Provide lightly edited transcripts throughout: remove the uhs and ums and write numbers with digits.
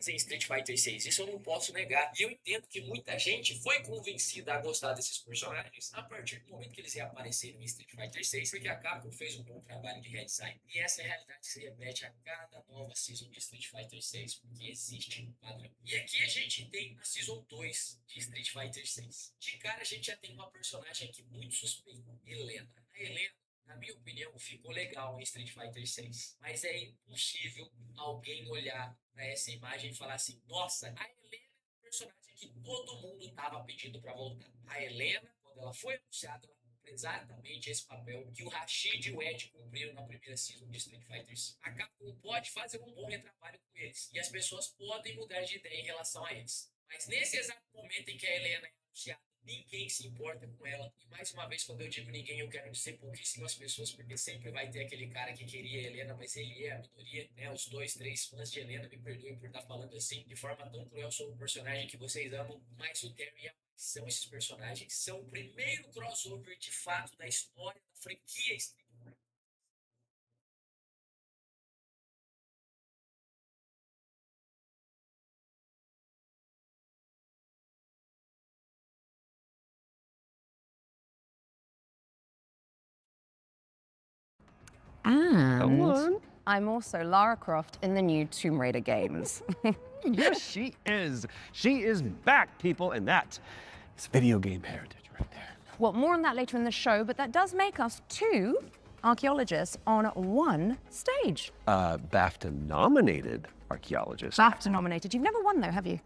em Street Fighter 6, isso eu não posso negar. E eu entendo que muita gente foi convencida a gostar desses personagens a partir do momento que eles reapareceram em Street Fighter 6, porque a Capcom fez um bom trabalho de redesign. E essa é a realidade que se repete a cada nova season de Street Fighter 6, porque existe um padrão. E aqui a gente tem a Season 2 de Street Fighter 6. De cara a gente já tem uma personagem aqui muito suspeita, Helena. A Helena, na minha opinião, ficou legal em Street Fighter 6. Mas é impossível alguém olhar para essa imagem e falar assim: nossa, a Helena é um personagem que todo mundo estava pedindo para voltar. A Helena, quando ela foi anunciada, ela cumpriu exatamente esse papel que o Rashid e o Ed cumpriram na primeira season de Street Fighter 6. A Capcom pode fazer um bom retrabalho com eles. E as pessoas podem mudar de ideia em relação a eles. Mas nesse exato momento em que a Helena é anunciada, ninguém se importa com ela. E mais uma vez, quando eu digo ninguém, eu quero dizer pouquíssimas pessoas, porque sempre vai ter aquele cara que queria a Helena, mas ele é a minoria, né? Os 2, 3 fãs de Helena, me perdoem por estar falando assim, de forma tão cruel sobre o personagem que vocês amam, mas o Terry e a Max são esses personagens, são o primeiro crossover de fato da história da franquia Street Fighter. And I'm also Lara Croft in the new Tomb Raider games. Yes, she is. She is back, people, and that is video game heritage right there. Well, more on that later in the show, but that does make us 2 archaeologists on 1 stage. BAFTA-nominated archaeologist. BAFTA nominated. You've never won though, have you?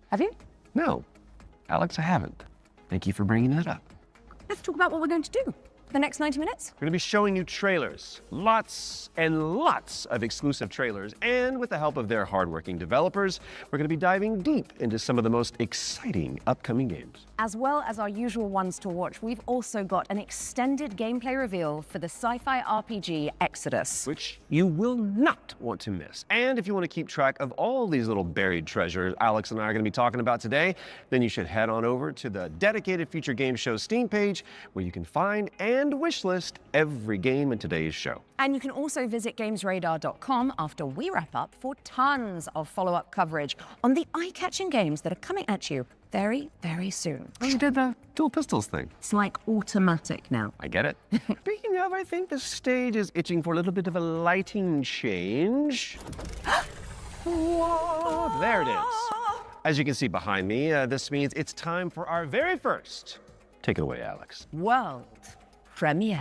Have you? No, Alex, I haven't. Thank you for bringing that up. Let's talk about what we're going to do for the next 90 minutes. We're going to be showing you trailers, lots and lots of exclusive trailers, and with the help of their hardworking developers, we're going to be diving deep into some of the most exciting upcoming games. As well as our usual ones to watch, we've also got an extended gameplay reveal for the sci-fi RPG Exodus. Which you will not want to miss. And if you want to keep track of all these little buried treasures Alex and I are going to be talking about today, then you should head on over to the dedicated Future Game Show Steam page, where you can find and wishlist every game in today's show. And you can also visit GamesRadar.com after we wrap up for tons of follow-up coverage on the eye-catching games that are coming at you very, very soon. Oh, you did the dual pistols thing. It's like automatic now. I get it. Speaking of, I think the stage is itching for a little bit of a lighting change. Whoa, there it is. As you can see behind me, this means it's time for our very first. Take it away, Alex. World premiere.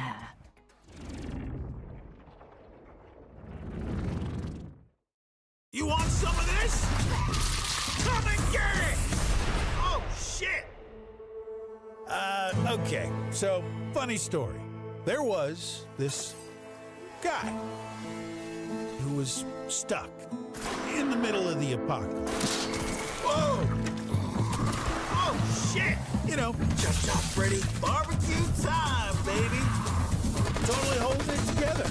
You want some of this? Come and get it! Oh, shit! Okay, so, funny story. There was this guy who was stuck in the middle of the apocalypse. Whoa! Oh, shit! You know, Chop Freddy, barbecue time, baby! Totally holding it together.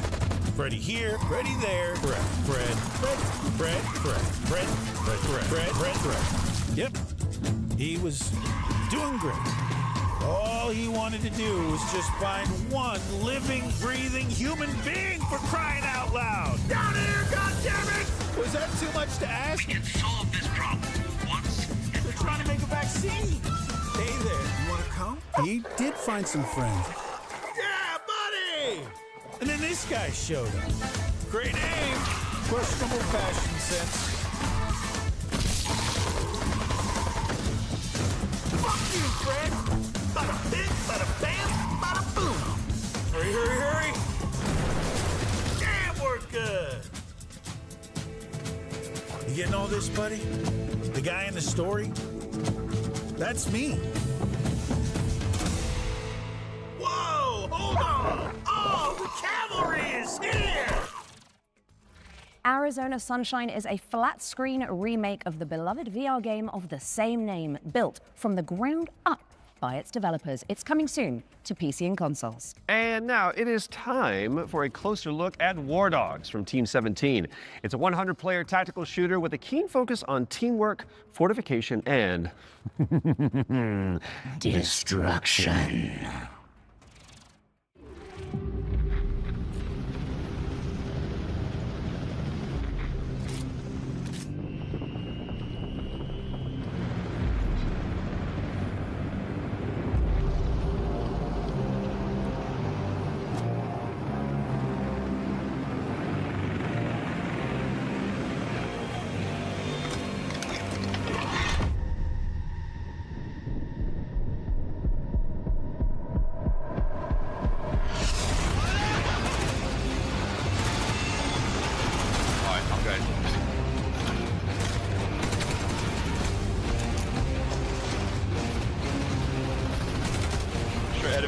Freddy here, Freddy there, Fred. Yep, he was doing great. All he wanted to do was just find one living, breathing human being, for crying out loud. Down here, goddammit! Was that too much to ask? We can solve this problem once. They're trying to make a vaccine. Hey there, you wanna come? He did find some friends. Yeah, buddy! And then this guy showed up. Great aim, questionable fashion sense. Fuck you, Fred! Bada bing, bada bam, bada boom! Hurry, hurry, hurry! Damn, we're good! You getting all this, buddy? The guy in the story? That's me. Whoa! Hold on! Oh, the cavalry is here! Arizona Sunshine is a flat-screen remake of the beloved VR game of the same name, built from the ground up by its developers. It's coming soon to PC and consoles. And now it is time for a closer look at War Dogs from Team 17. It's a 100-player tactical shooter with a keen focus on teamwork, fortification, and destruction.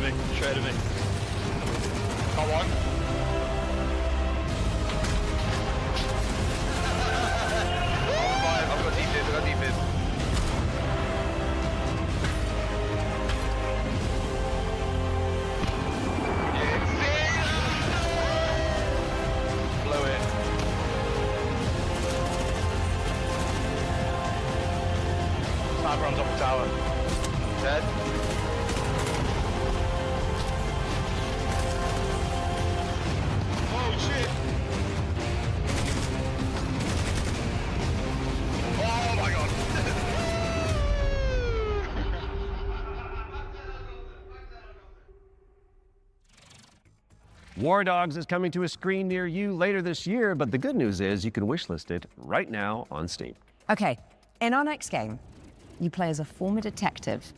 of me. Straight of me. Come on. I've got defib. I've got defib. Blow it. Sniper on top of tower. Dead. Oh shit! Oh my god! War Dogs is coming to a screen near you later this year, but the good news is you can wishlist it right now on Steam. Okay, in our next game, you play as a former detective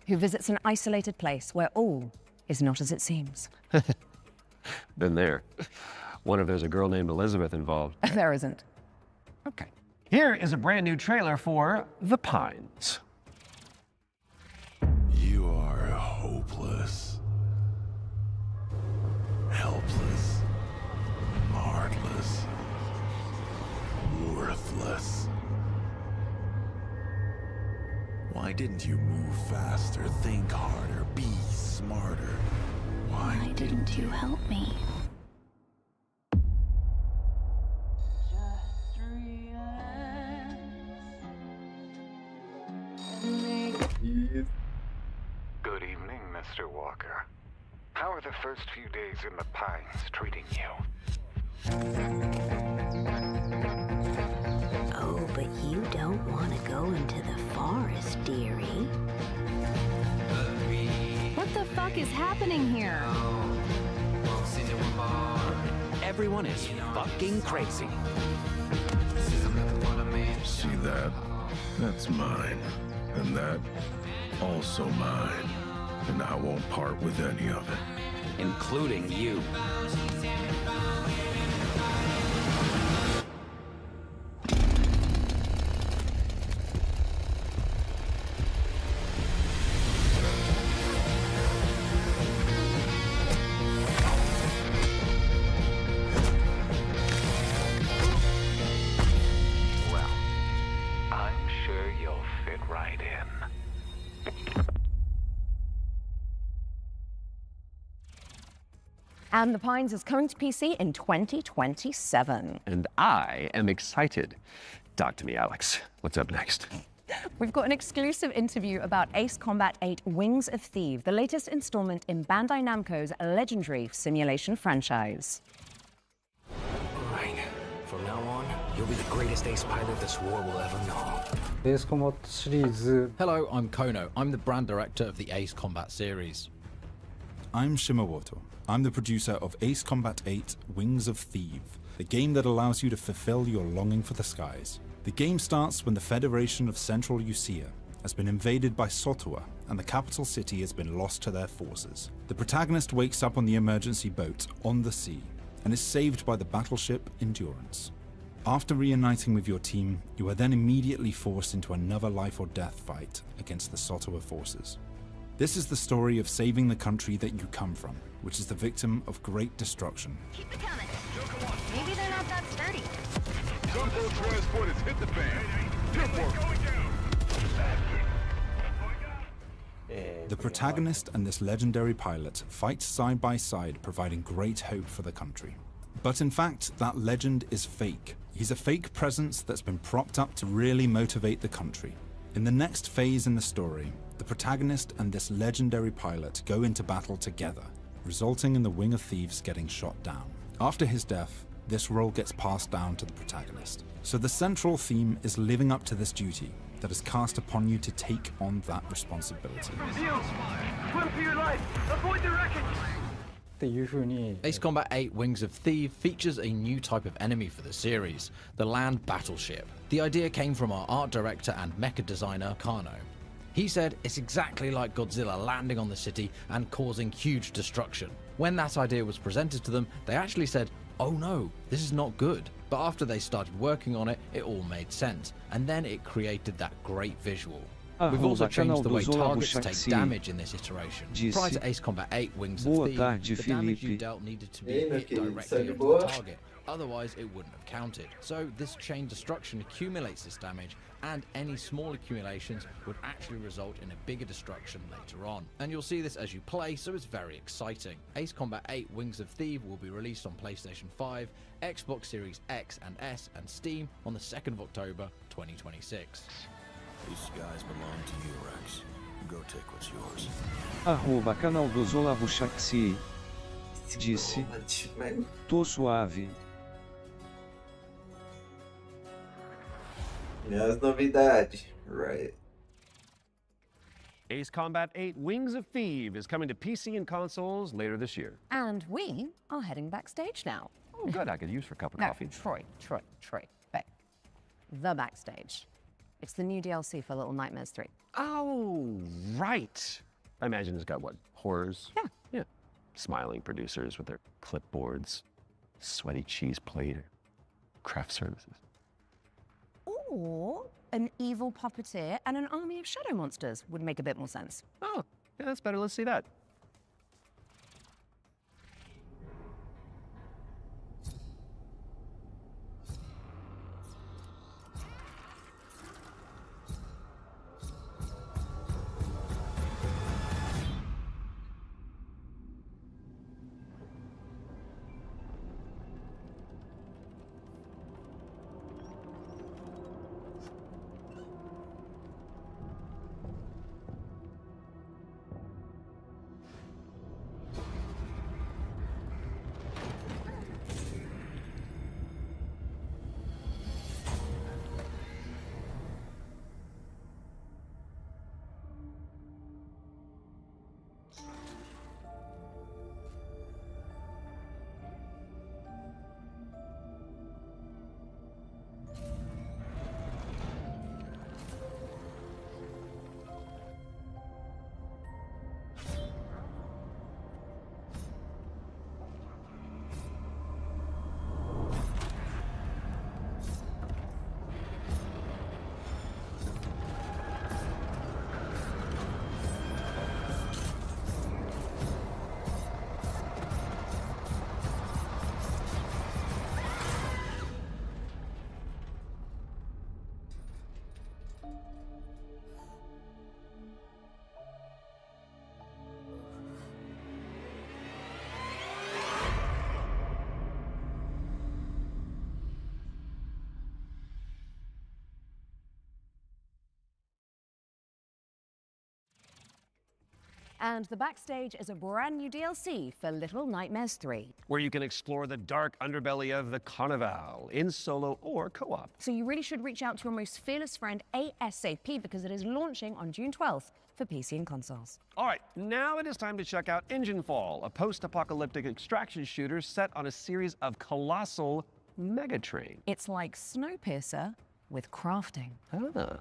who visits an isolated place where all is not as it seems. Been there. Wonder if there's a girl named Elizabeth involved. There isn't. Okay. Here is a brand new trailer for The Pines. You are hopeless, helpless, heartless, worthless. Why didn't you move faster, think harder, be smarter? Why didn't you help me? Good evening, Mr. Walker. How are the first few days in the Pines treating you? Oh, but you don't want to go into the forest, dearie. What the fuck is happening here? Everyone is fucking crazy. See that? That's mine. And that, also mine. And I won't part with any of it. Including you. Well, I'm sure you'll fit right in. And The Pines is coming to PC in 2027. And I am excited. Talk to me, Alex. What's up next? We've got an exclusive interview about Ace Combat 8 Wings of Thieves, the latest installment in Bandai Namco's legendary simulation franchise. Right. From now on, you'll be the greatest ace pilot this war will ever know. Ace Combat 시리즈. Hello, I'm Kono. I'm the brand director of the Ace Combat series. I'm Shimamoto. I'm the producer of Ace Combat 8 Wings of Thieves, the game that allows you to fulfill your longing for the skies. The game starts when the Federation of Central Usia has been invaded by Sotua and the capital city has been lost to their forces. The protagonist wakes up on the emergency boat on the sea and is saved by the battleship Endurance. After reuniting with your team, you are then immediately forced into another life or death fight against the Sotua forces. This is the story of saving the country that you come from, which is the victim of great destruction. Keep it coming. Maybe they're not that sturdy. Gunboat transport has hit the fan. Good work. The protagonist and this legendary pilot fight side by side, providing great hope for the country. But in fact, that legend is fake. He's a fake presence that's been propped up to really motivate the country. In the next phase in the story, the protagonist and this legendary pilot go into battle together, resulting in the Wing of Thieves getting shot down. After his death, this role gets passed down to the protagonist. So the central theme is living up to this duty that is cast upon you to take on that responsibility. Swim for your life. Avoid the wreckage. Ace Combat 8 Wings of Thieves features a new type of enemy for the series, the land battleship. The idea came from our art director and mecha designer, Kano. He said it's exactly like Godzilla landing on the city and causing huge destruction. When that idea was presented to them, they actually said, "Oh no, this is not good." But after they started working on it, it all made sense, and then it created that great visual. We've also changed the way Zola targets take Bushakci damage in this iteration. disse, Prior to Ace Combat 8 Wings of "Boa Thief, tarde, the damage you Felipe." dealt needed to be Ei, meu hit querido, directly sangue onto boa? the target. Otherwise, it wouldn't have counted. So this chain destruction accumulates this damage, and any small accumulations would actually result in a bigger destruction later on. And you'll see this as you play, so it's very exciting. Ace Combat 8 Wings of Thief will be released on PlayStation 5, Xbox Series X and S, and Steam on the 2nd of October 2026. These skies belong to you, Rex. Go take what's yours. Canal do Zola Bushakci disse, tô suave. E as novidades, right? Ace Combat 8 Wings of Thief is coming to PC and consoles later this year. And we are heading backstage now. Oh, good. I could use for a cup of No, coffee. Troy. Babe. The backstage. It's the new DLC for Little Nightmares 3. Oh, right. I imagine it's got what? Horrors? Yeah. Yeah. Smiling producers with their clipboards, sweaty cheese plate, craft services. Or an evil puppeteer and an army of shadow monsters would make a bit more sense. Oh, yeah, that's better. Let's see that. And the backstage is a brand new DLC for Little Nightmares 3. Where you can explore the dark underbelly of the Carnival in solo or co-op. So you really should reach out to your most fearless friend ASAP because it is launching on June 12th for PC and consoles. All right, now it is time to check out Engine Fall, a post-apocalyptic extraction shooter set on a series of colossal megatrain. It's like Snowpiercer with crafting. Ah.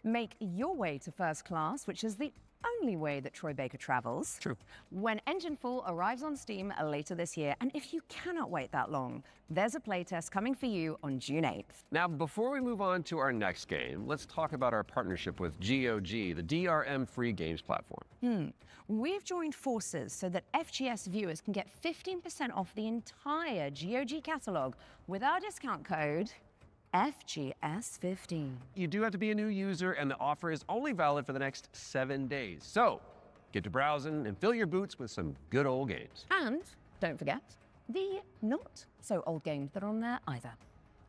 Make your way to first class, which is the only way that Troy Baker travels. True. When Engine Fall arrives on Steam later this year, and if you cannot wait that long, there's a playtest coming for you on June 8th. Now, before we move on to our next game, let's talk about our partnership with GOG, the DRM-free games platform. We've joined forces so that FGS viewers can get 15% off the entire GOG catalog with our discount code FGS 15. You do have to be a new user, and the offer is only valid for the next 7 days. So, get to browsing and fill your boots with some good old games. And don't forget the not so old games that are on there either.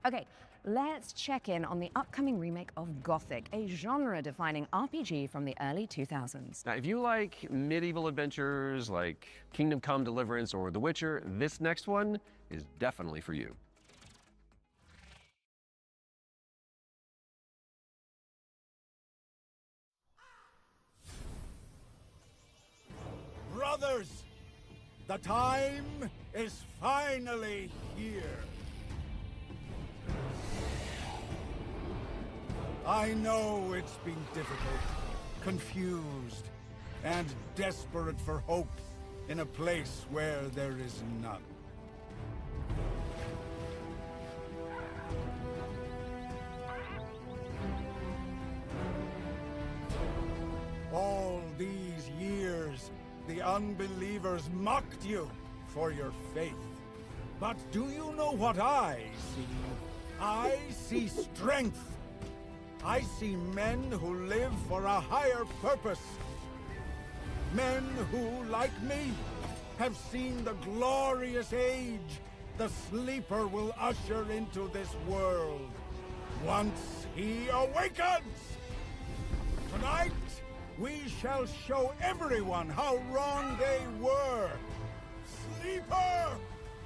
Okay, let's check in on the upcoming remake of Gothic, a genre-defining RPG from the early 2000s. Now, if you like medieval adventures like Kingdom Come Deliverance or The Witcher, this next one is definitely for you. Brothers, the time is finally here. I know it's been difficult, confused, and desperate for hope in a place where there is none. All these years, the unbelievers mocked you for your faith. But do you know what I see? I see strength. I see men who live for a higher purpose. Men who, like me, have seen the glorious age the Sleeper will usher into this world. Once he awakens! Tonight, we shall show everyone how wrong they were. Sleeper,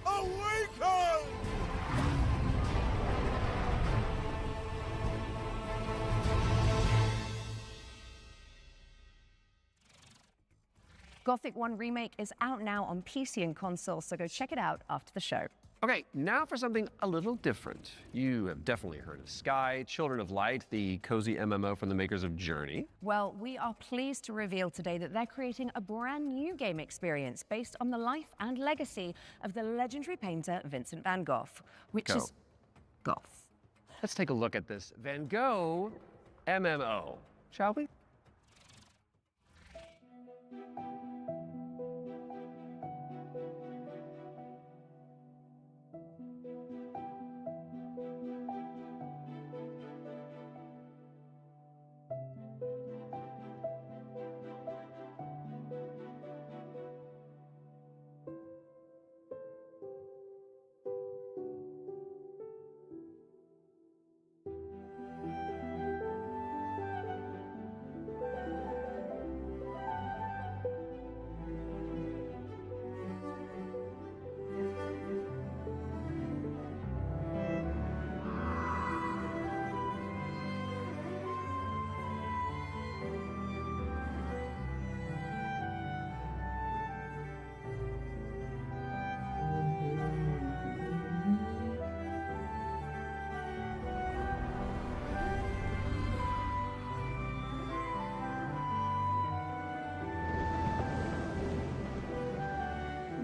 awaken! Gothic 1 Remake is out now on PC and console, so go check it out after the show. Okay, now for something a little different. You have definitely heard of Sky, Children of Light, the cozy MMO from the makers of Journey. Well, we are pleased to reveal today that they're creating a brand new game experience based on the life and legacy of the legendary painter Vincent van Gogh, which is Goth. Let's take a look at this Van Gogh MMO, shall we?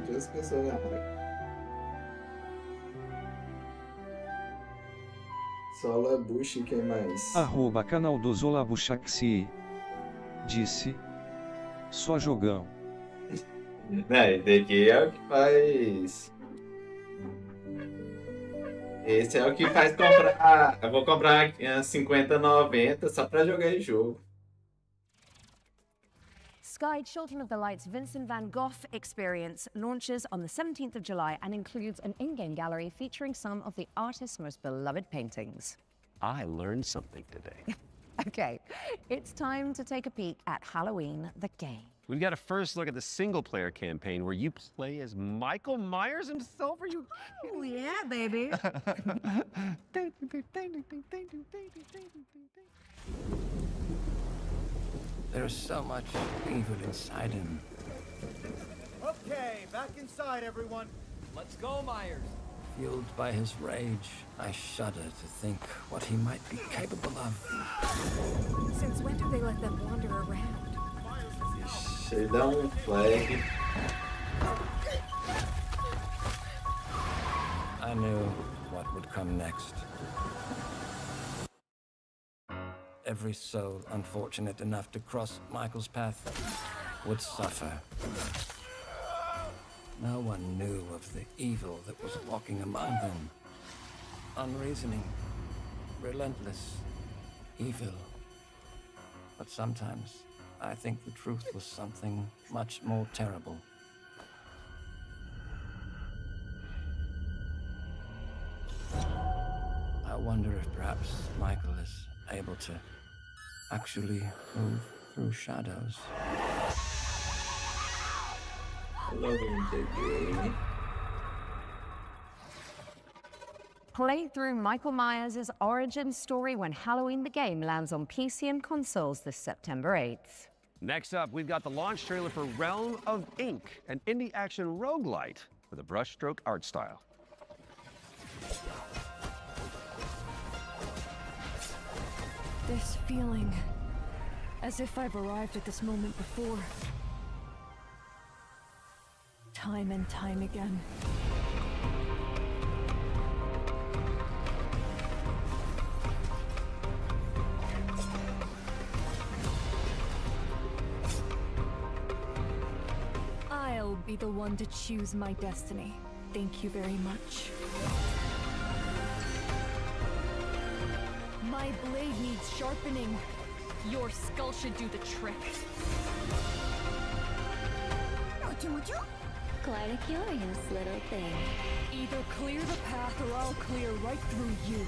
Duas pessoas na hora. Sola Bush e quem mais? @ canal do Zolabuchaxi. Disse. Só jogão. Né, daqui é o que faz. Esse é o que faz comprar. Eu vou comprar 50,90 só pra jogar em jogo. Sky Children of the Light's Vincent van Gogh experience launches on the 17th of July and includes an in-game gallery featuring some of the artist's most beloved paintings. I learned something today. Okay, it's time to take a peek at Halloween the game. We've got a first look at the single-player campaign where you play as Michael Myers himself. Are you? Oh yeah, baby. There's so much evil inside him. Okay, back inside, everyone. Let's go, Myers. Fueled by his rage, I shudder to think what he might be capable of. Since when do they let them wander around? Ele dá flag. I knew what would come next. Every soul unfortunate enough to cross Michael's path would suffer. No one knew of the evil that was walking among them. Unreasoning, relentless, evil. But sometimes I think the truth was something much more terrible. I wonder if perhaps Michael is able to actually move through shadows. Play through Michael Myers' origin story when Halloween the Game lands on PC and consoles this September 8th. Next up, we've got the launch trailer for Realm of Ink, an indie action roguelite with a brushstroke art style. This feeling, as if I've arrived at this moment before. Time and time again. I'll be the one to choose my destiny. Thank you very much. My blade needs sharpening. Your skull should do the trick. Quite a curious little thing. Either clear the path or I'll clear right through you.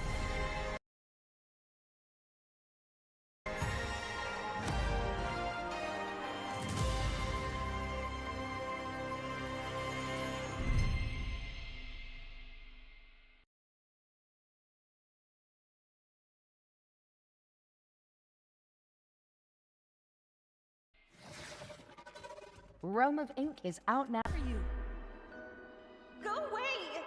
Realm of Ink is out now. Go away!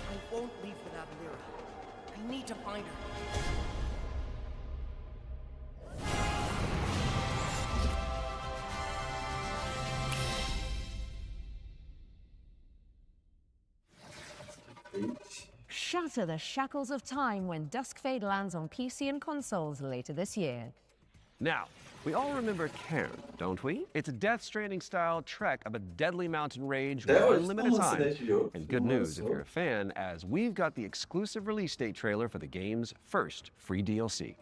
I won't leave without Lyra. I need to find her. Shatter the shackles of time when Duskfade lands on PC and consoles later this year. Now, we all remember Cairn, don't we? It's a Death Stranding-style trek of a deadly mountain rage with unlimited time. And good news if you're a fan, as we've got the exclusive release date trailer for the game's first free DLC.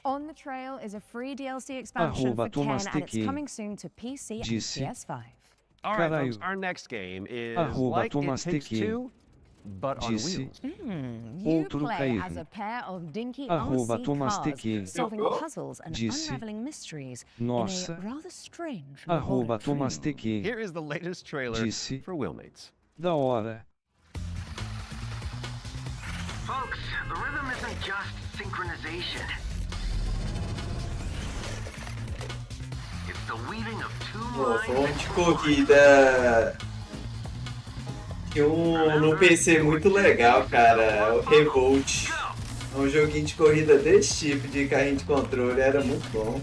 On the Trail is a free DLC expansion for Ken, and it's coming soon to PC and PS5. All right, folks, our next game is like It Takes Two, but on wheels. You play as a pair of dinky RC cars, solving puzzles and unraveling mysteries in a rather strange laboratory. Here is the latest trailer for Wheelmates. Da hora. Folks, the rhythm isn't just synchronization. It's the weaving of two minds. De corrida. Tinha no PC muito legal, cara. O Revolt. É um joguinho de corrida desse tipo, de carrinho de controle. Era muito bom.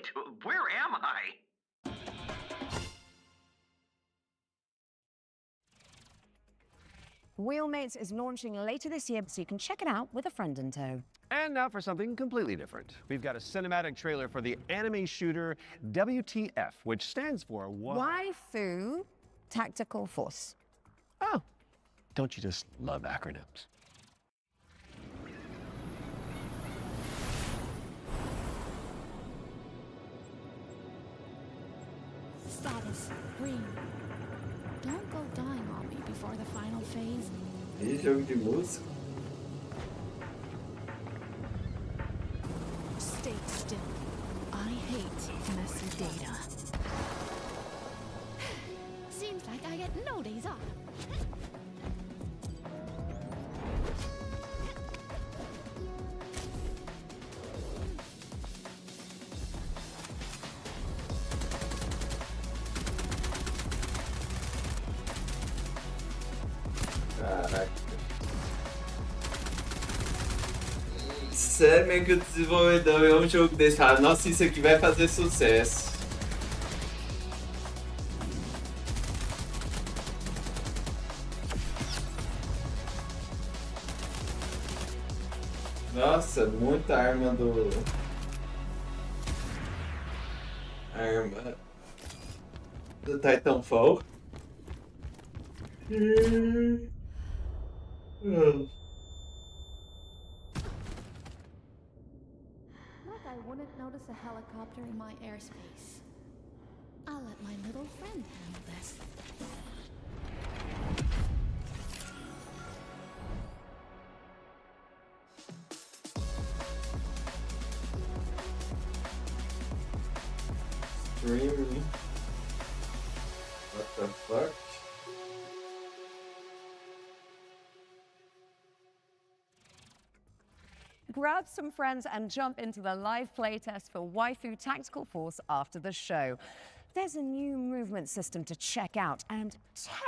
Wait, where am I? Wheelmates is launching later this year, so you can check it out with a friend in tow. And now for something completely different. We've got a cinematic trailer for the anime shooter WTF, which stands for Waifu Tactical Force. Oh, don't you just love acronyms? Status green. Don't go dying on me before the final phase. E jogo de música. Stay still. I hate messy data. Seems like I get no days off. Caraca. Sério mesmo que o desenvolvedor é um jogo desse, fala, nossa, isso aqui vai fazer sucesso. Nossa, muita arma do... Arma... do Titanfall. Like I wouldn't notice a helicopter in my airspace. I'll let my little friend handle this. Streaming. What the fuck? Grab some friends and jump into the live playtest for Waifu Tactical Force after the show. There's a new movement system to check out and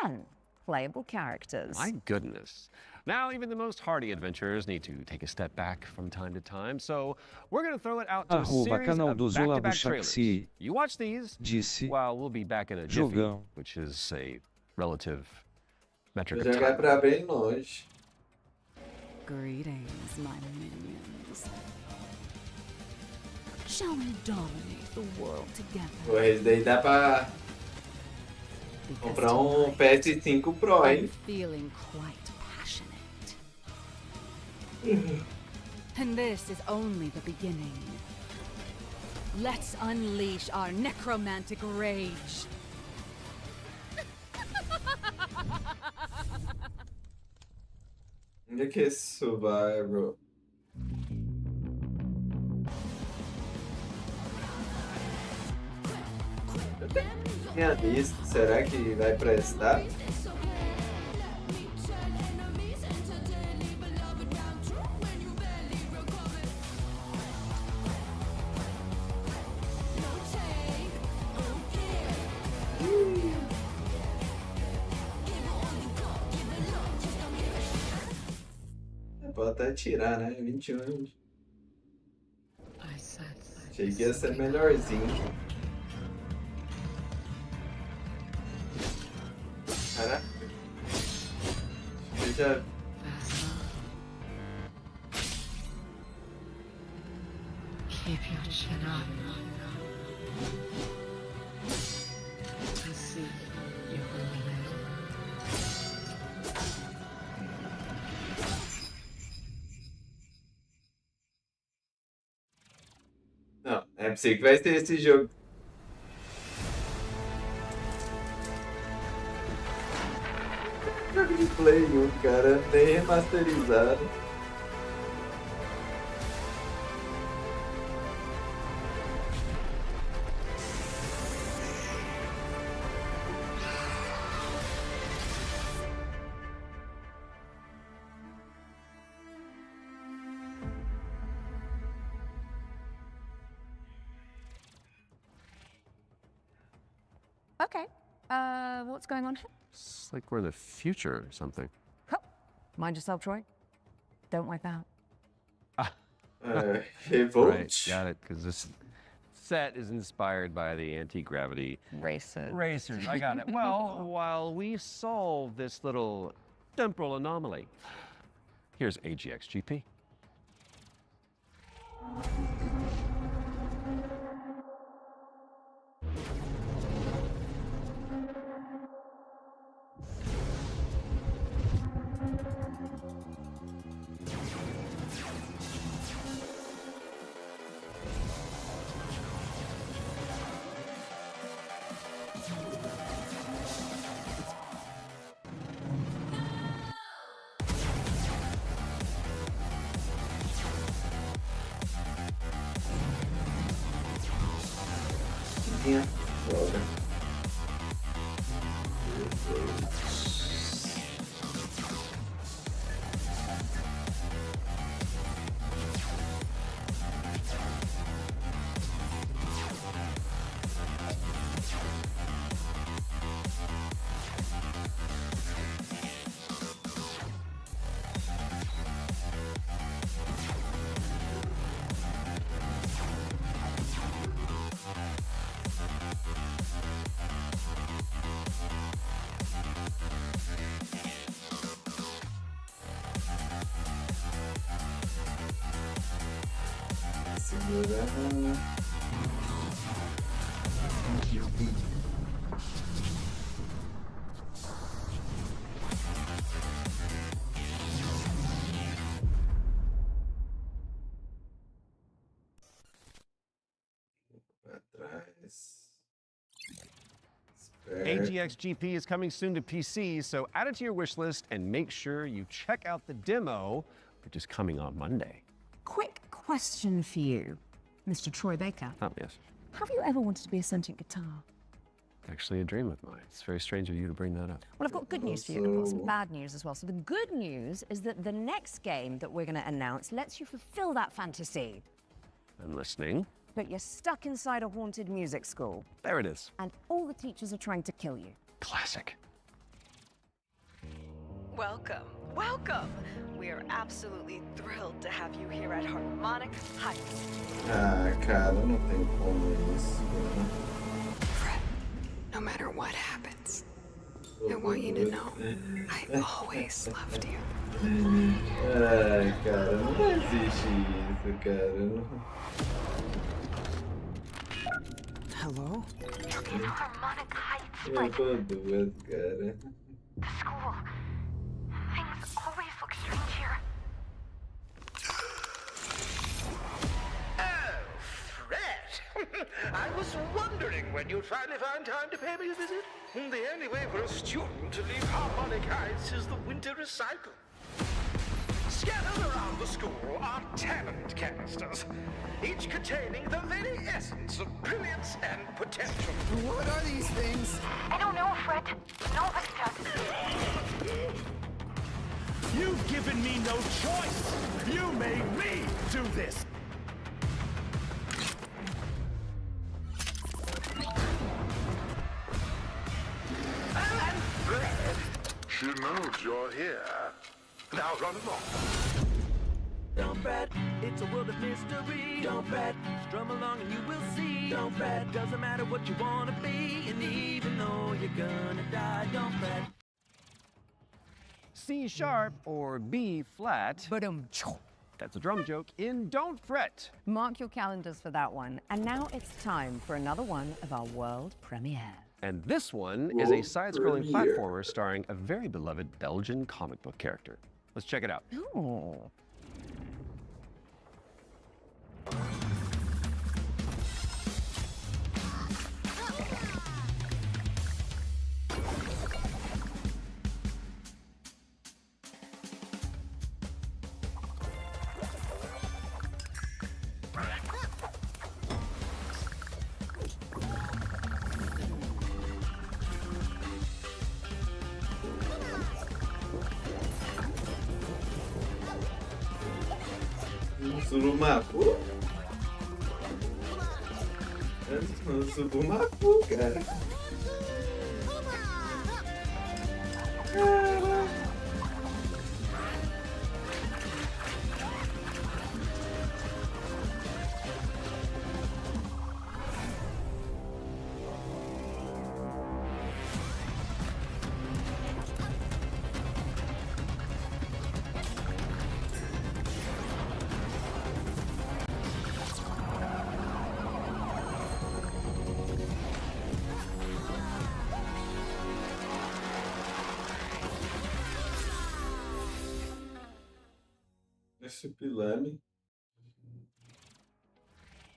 10 playable characters. My goodness. Now, even the most hardy adventurers need to take a step back from time to time, so we're going to throw it out to a series canal of do Zola back-to-back trailers. Buchaxi You watch these, disse while we'll be back in a jiffy, Jogão. which is a relative metric Vou of jogar time. pra bem longe. Greetings, my minions. Shall we dominate the world together? Pô, esse daí dá pra comprar um PS5 Pro, I'm hein? feeling quite passionate. And this is only the beginning. Let's unleash our necromantic rage. Onde é que é esse Survival? Tinha visto, será que vai prestar? Pode até tirar, né? 21 anos. Achei que ia ser melhorzinho. Caraca. Eu já... Keep your chin up. I see you believe. Não, é possível que vai ter esse jogo. Jogo de Play 1, cara, nem remasterizado. Okay, what's going on here? It's like we're in the future or something. Mind yourself, Troy. Don't wipe out. Revolt. Right, got it, because this set is inspired by the anti-gravity racers. I got it. Well, while we solve this little temporal anomaly, here's AGXGP. Minha droga. AGXGP is coming soon to PC, so add it to your wish list and make sure you check out the demo, which is coming on Monday. Quick question for you, Mr. Troy Baker. Oh, yes. Have you ever wanted to be a sentient guitar? Actually a dream of mine. It's very strange of you to bring that up. Well, I've got good news for you, and I've got some bad news as well. So the good news is that the next game that we're going to announce lets you fulfill that fantasy. I'm listening. But you're stuck inside a haunted music school. There it is. And all the teachers are trying to kill you. Classic. Welcome, welcome. We are absolutely thrilled to have you here at Harmonic Heights. Ah, cara, não tem como isso. Fred, no matter what happens, I want you to know I always loved you. Ai, cara, não existe isso, cara. Hello? Looking for Harmonic Heights, Eu Fred. tô duas, cara. The school. Things always look strange here. Oh, Fred! I was wondering when you'd finally find time to pay me a visit. The only way for a student to leave Harmonic Heights is the winter recycle. Scattered around the school are talent canisters, each containing the very essence of brilliance and potential. What are these things? I don't know, Fred. Nobody does. You've given me no choice. You made me do this. And Fred, she knows you're here. Now run along. Don't fret, it's a world of mystery. Don't fret, strum along and you will see. Don't fret, doesn't matter what you wanna be. And even though you're gonna die, don't fret. C sharp or B flat. That's a drum joke in Don't Fret. Mark your calendars for that one. And now it's time for another one of our world premiere. And this one is a side-scrolling platformer starring a very beloved Belgian comic book character. Let's check it out. Oh. Surumapu? Surumapu, cara. Marsupilami.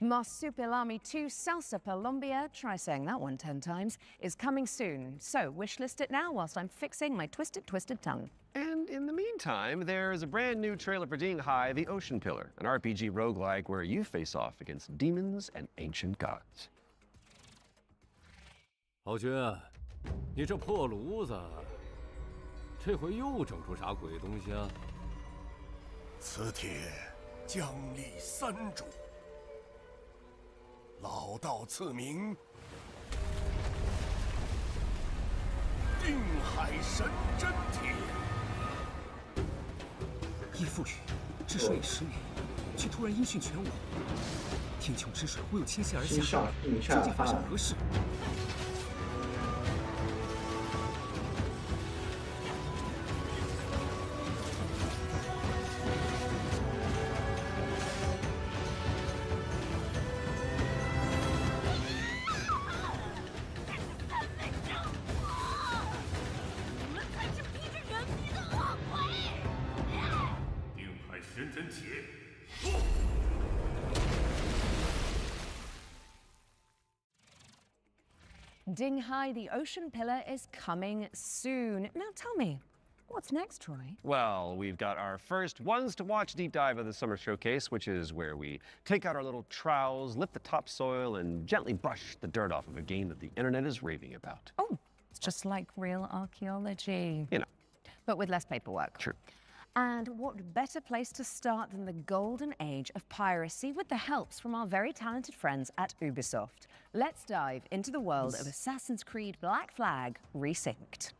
Marsupilami 2 Salsa Colombia, try saying that one 10 times, is coming soon. So wishlist it now whilst I'm fixing my twisted tongue. And in the meantime, there is a brand new trailer for Ding Hai, the Ocean Pillar, an RPG roguelike where you face off against demons and ancient gods. 豪军，你这破炉子，这回又整出啥鬼东西啊？此帖将立三主，老道赐名定海神针帖。依父语，治水已10年，却突然音讯全无。天穹之水忽又倾泻而下，究竟发生何事？ Ding Hai, the Ocean Pillar is coming soon. Now tell me, what's next, Troy? Well, we've got our first ones to watch deep dive of the summer showcase, which is where we take out our little trowels, lift the topsoil, and gently brush the dirt off of a game that the internet is raving about. Oh, it's just like real archaeology. You know. But with less paperwork. True. And what better place to start than the golden age of piracy with the helps from our very talented friends at Ubisoft. Let's dive into the world of Assassin's Creed Black Flag Resynced.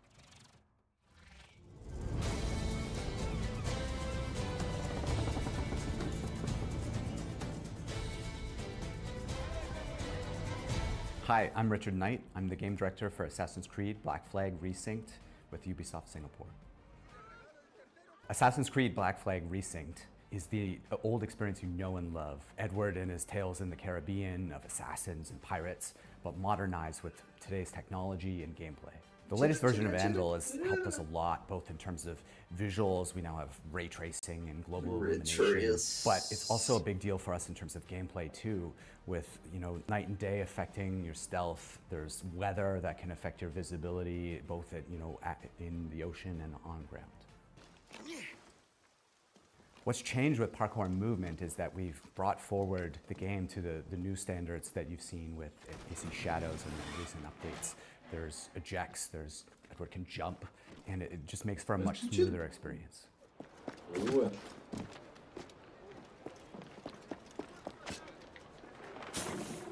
Hi, I'm Richard Knight. I'm the game director for Assassin's Creed Black Flag Resynced with Ubisoft Singapore. Assassin's Creed Black Flag Resynced is the old experience you know and love. Edward and his tales in the Caribbean of assassins and pirates, but modernized with today's technology and gameplay. The latest version of Anvil has helped us a lot, both in terms of visuals. We now have ray tracing and global illumination, but it's also a big deal for us in terms of gameplay too, with night and day affecting your stealth. There's weather that can affect your visibility, both at in the ocean and on ground. What's changed with parkour and movement is that we've brought forward the game to the new standards that you've seen with AC Shadows and the recent updates. There's ejects, Edward can jump, and it just makes for a much smoother experience. Ooh.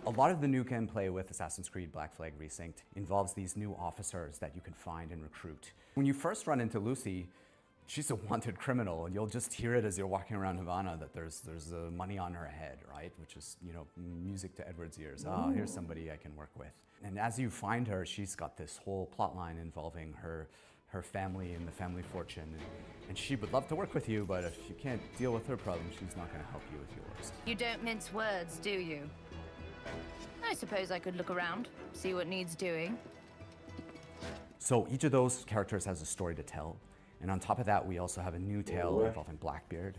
A lot of the new gameplay with Assassin's Creed Black Flag Resynced involves these new officers that you can find and recruit. When you first run into Lucy, she's a wanted criminal, and you'll just hear it as you're walking around Havana that there's money on her head, right? Which is, music to Edward's ears. Ah, here's somebody I can work with. And as you find her, she's got this whole plot line involving her family and the family fortune. And she would love to work with you, but if you can't deal with her problems, she's not going to help you with yours. You don't mince words, do you? I suppose I could look around, see what needs doing. So each of those characters has a story to tell. And on top of that, we also have a new tale involving Blackbeard,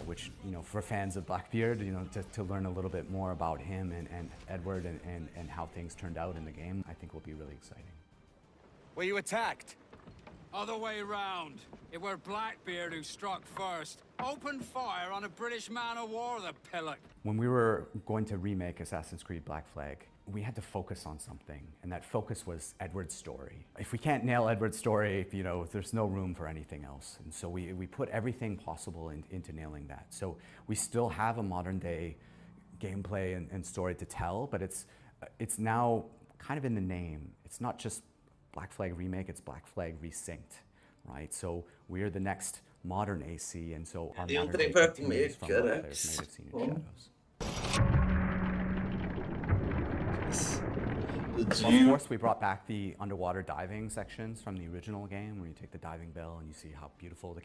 which, for fans of Blackbeard, to learn a little bit more about him and Edward and how things turned out in the game, I think will be really exciting. Were you attacked? Other way round. It were Blackbeard who struck first. Opened fire on a British man-o'-war, the pillock. When we were going to remake Assassin's Creed Black Flag, we had to focus on something, and that focus was Edward's story. If we can't nail Edward's story, there's no room for anything else. And so we put everything possible into nailing that. So we still have a modern day gameplay and story to tell, but it's now kind of in the name. It's not just Black Flag Remake, it's Black Flag Resynced, right? So we're the next modern AC, and so our modern day continues from what players made of Senior Shadows. Of course, we brought back the underwater diving sections from the original game, where you take the diving bell and you see how beautiful the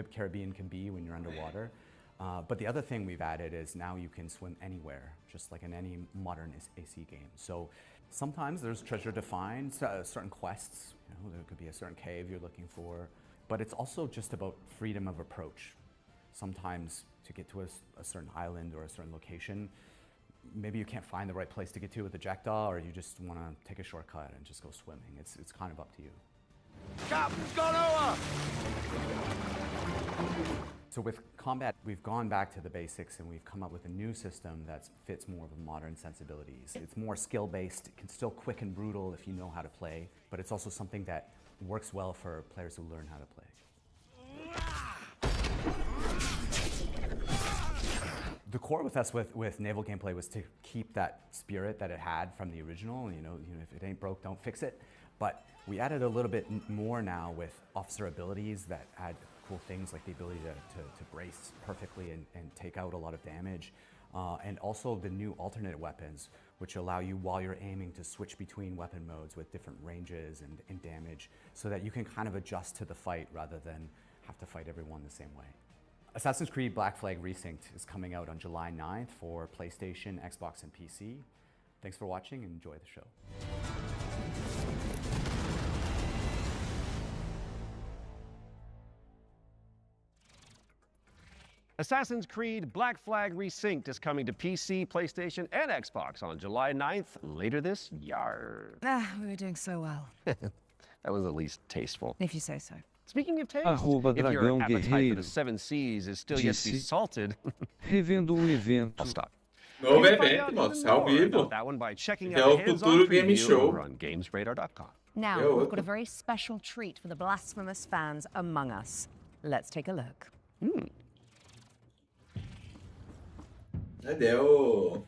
Caribbean can be when you're underwater. But the other thing we've added is now you can swim anywhere, just like in any modern AC game. So sometimes there's treasure to find, certain quests, there could be a certain cave you're looking for, but it's also just about freedom of approach. Sometimes to get to a certain island or a certain location, maybe you can't find the right place to get to with the Jackdaw, or you just want to take a shortcut and just go swimming. It's kind of up to you. Captain's gone over! So with combat, we've gone back to the basics and we've come up with a new system that fits more of the modern sensibilities. It's more skill-based, it can still quick and brutal if you know how to play, but it's also something that works well for players who learn how to play. The core with us with naval gameplay was to keep that spirit that it had from the original. You know, if it ain't broke, don't fix it. But we added a little bit more now with officer abilities that add cool things like the ability to brace perfectly and take out a lot of damage. And also the new alternate weapons, which allow you, while you're aiming, to switch between weapon modes with different ranges and damage, so that you can kind of adjust to the fight rather than have to fight everyone the same way. Assassin's Creed Black Flag Resynced is coming out on July 9th for PlayStation, Xbox, and PC. Thanks for watching and enjoy the show. Assassin's Creed Black Flag Resynced is coming to PC, PlayStation, and Xbox on July 9th, later this year. We were doing so well. That was at least tasteful. If you say so. Speaking of taste, Arroba if your Dragão appetite for Guerreiro the Seven Seas is still yet to be disse, salted, revendo evento. I'll stop. Novo You can find evento, out moço. even Ao more vivo. about that one by checking É out o a hands-on Futuro Game preview Show. over on GamesRadar.com. Now, Eu- we've got a very special treat for the blasphemous fans among us. Let's take a look. Cadê o...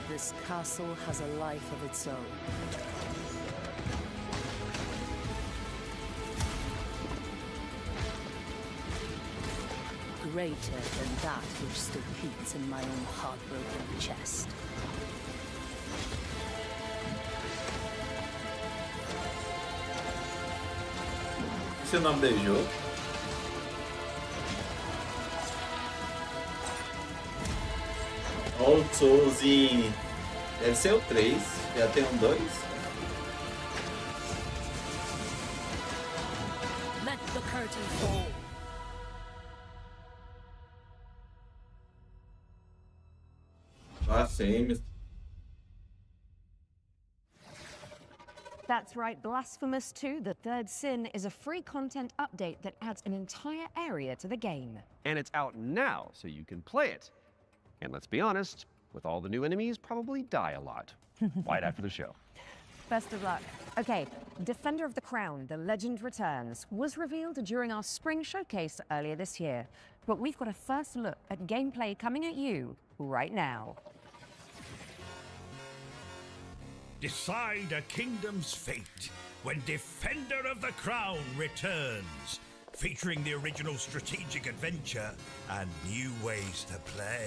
This castle has a life of its own. Greater than that which still beats in my own heartbroken chest. Esse é o nome do jogo? Old Souls em... Deve ser o 3. Já tem um 2. Let the curtain fall. Blasphemous. That's right, Blasphemous 2, The Third Sin, is a free content update that adds an entire area to the game. And it's out now, so you can play it. And let's be honest, with all the new enemies, probably die a lot. Right after the show. Best of luck. Okay, Defender of the Crown, The Legend Returns, was revealed during our spring showcase earlier this year. But we've got a first look at gameplay coming at you right now. Decide a kingdom's fate when Defender of the Crown returns, featuring the original strategic adventure and new ways to play.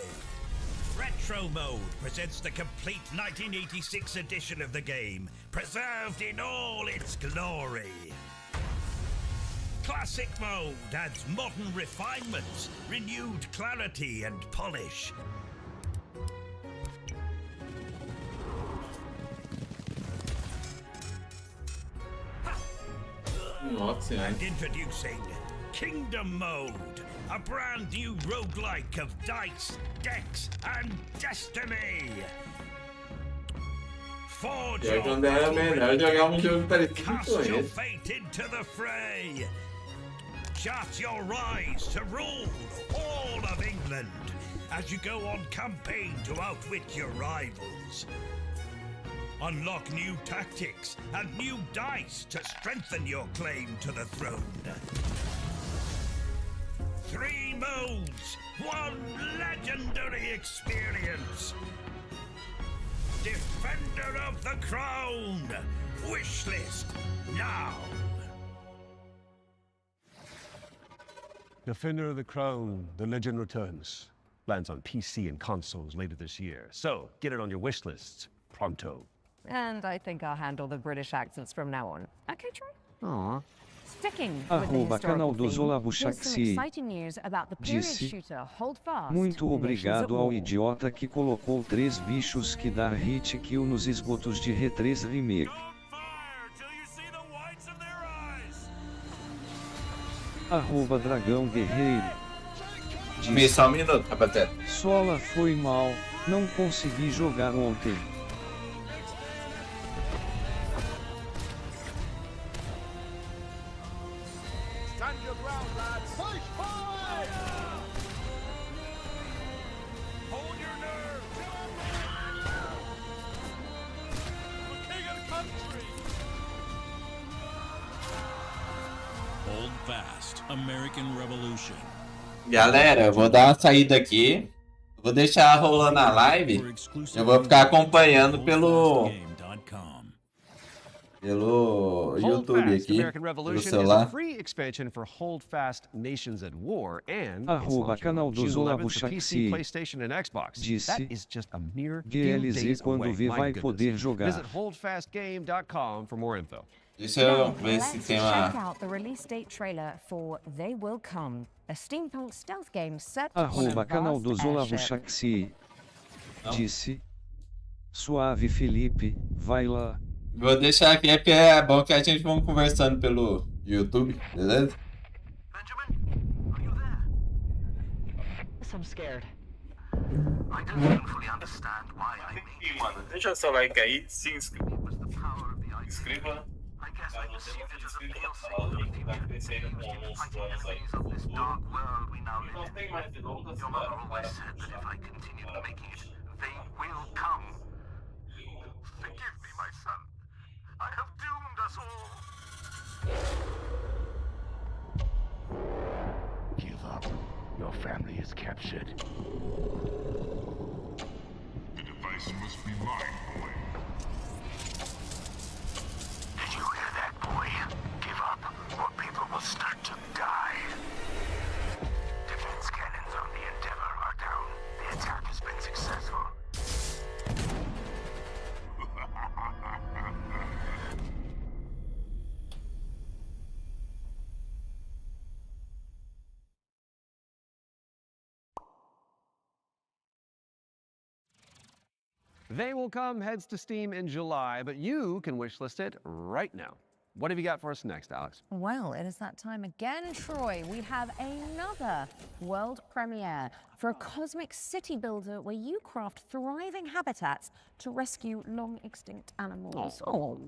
Retro Mode presents the complete 1986 edition of the game, preserved in all its glory. Classic Mode adds modern refinements, renewed clarity and polish. And introducing Kingdom Mode, a brand new roguelike of dice, decks, and destiny. Forge E aí, your quando era melhor jogar um jogo parecido com cast your esse. fate into the fray. Chart your rise to rule all of England as you go on campaign to outwit your rivals. Unlock new tactics and new dice to strengthen your claim to the throne. 3 modes, 1 legendary experience. Defender of the Crown. Wishlist now. Defender of the Crown, The Legend Returns. Lands on PC and consoles later this year. So, get it on your wish lists pronto. And I think I'll handle the British accents from now on. Okay, Troy? Aw. Canal do Zolabuchaxi disse: muito obrigado ao idiota que colocou 3 bichos que dar hit kill nos esgotos de R3 Remake. Dragão Guerreiro disse: só um minuto, rapaziada. Sola foi mal, não consegui jogar ontem. Stand your ground, lads. Push forward! Hold your nerve. The king of the country. Hold fast. American Revolution. Galera, eu vou dar uma saída aqui. Vou deixar rolando a live. Eu vou ficar acompanhando pelo YouTube aqui, pelo celular. Canal do Zolabuchaxi disse: GLZ quando vê vai poder jogar. Deixa eu ver se tem uma... Canal do Zolabuchaxi disse: Suave Felipe, vai lá. Vou deixar aqui, é porque é bom que a gente vamos conversando pelo YouTube, beleza? I'm scared. I don't even fully understand why I made mano, deixa seu like aí, se inscreva. Inscreva. I guess I perceived it as a DLC. Vai crescer com alguns planos aí. Dark world we now live Não tem mais de longas. Your mother always said that if I continue making it, they will come. Forgive me, my son. I have doomed us all. Give up. Your family is captured. The device must be mine, boy. Did you hear that, boy? Give up, or people will start to die. Defense cannons on the Endeavor are down. The attack has been successful. They Will Come heads to Steam in July, but you can wishlist it right now. What have you got for us next, Alex? Well, it is that time again, Troy. We have another world premiere for a cosmic city builder where you craft thriving habitats to rescue long extinct animals. Oh.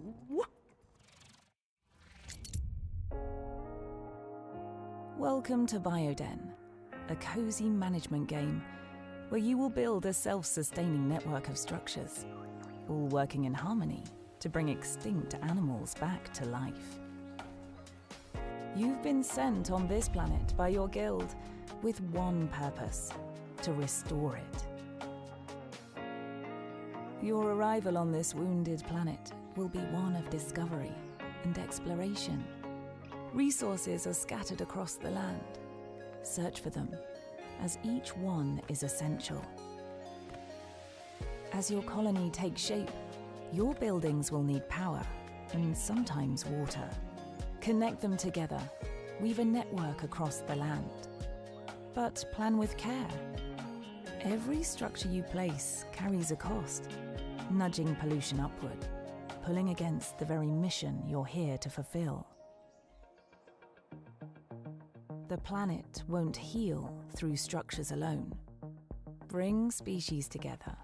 Welcome to Bioden, a cozy management game where you will build a self-sustaining network of structures, all working in harmony to bring extinct animals back to life. You've been sent on this planet by your guild with one purpose: to restore it. Your arrival on this wounded planet will be one of discovery and exploration. Resources are scattered across the land. Search for them, as each one is essential. As your colony takes shape, your buildings will need power and sometimes water. Connect them together, weave a network across the land. But plan with care. Every structure you place carries a cost, nudging pollution upward, pulling against the very mission you're here to fulfill. The planet won't heal through structures alone. Bring species together,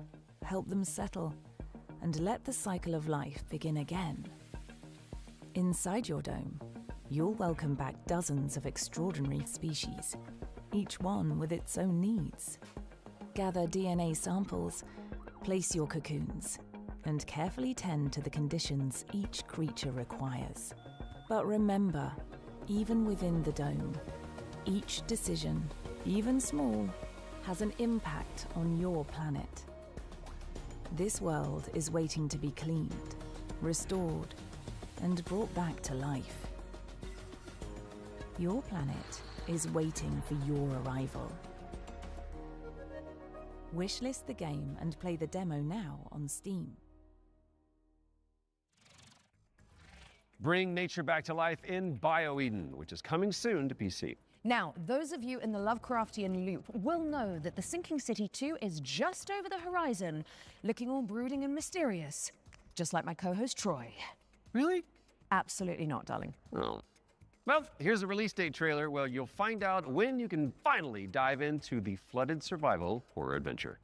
help them settle, and let the cycle of life begin again. Inside your dome, you'll welcome back dozens of extraordinary species, each one with its own needs. Gather DNA samples, place your cocoons, and carefully tend to the conditions each creature requires. But remember, even within the dome, each decision, even small, has an impact on your planet. This world is waiting to be cleaned, restored, and brought back to life. Your planet is waiting for your arrival. Wishlist the game and play the demo now on Steam. bring nature back to life in BioEden, which is coming soon to PC. Now, those of you in the Lovecraftian loop will know that The Sinking City 2 is just over the horizon, looking all brooding and mysterious, just like my co-host Troy. Really? Absolutely not, darling. Oh. Well, here's a release date trailer where you'll find out when you can finally dive into the flooded survival horror adventure.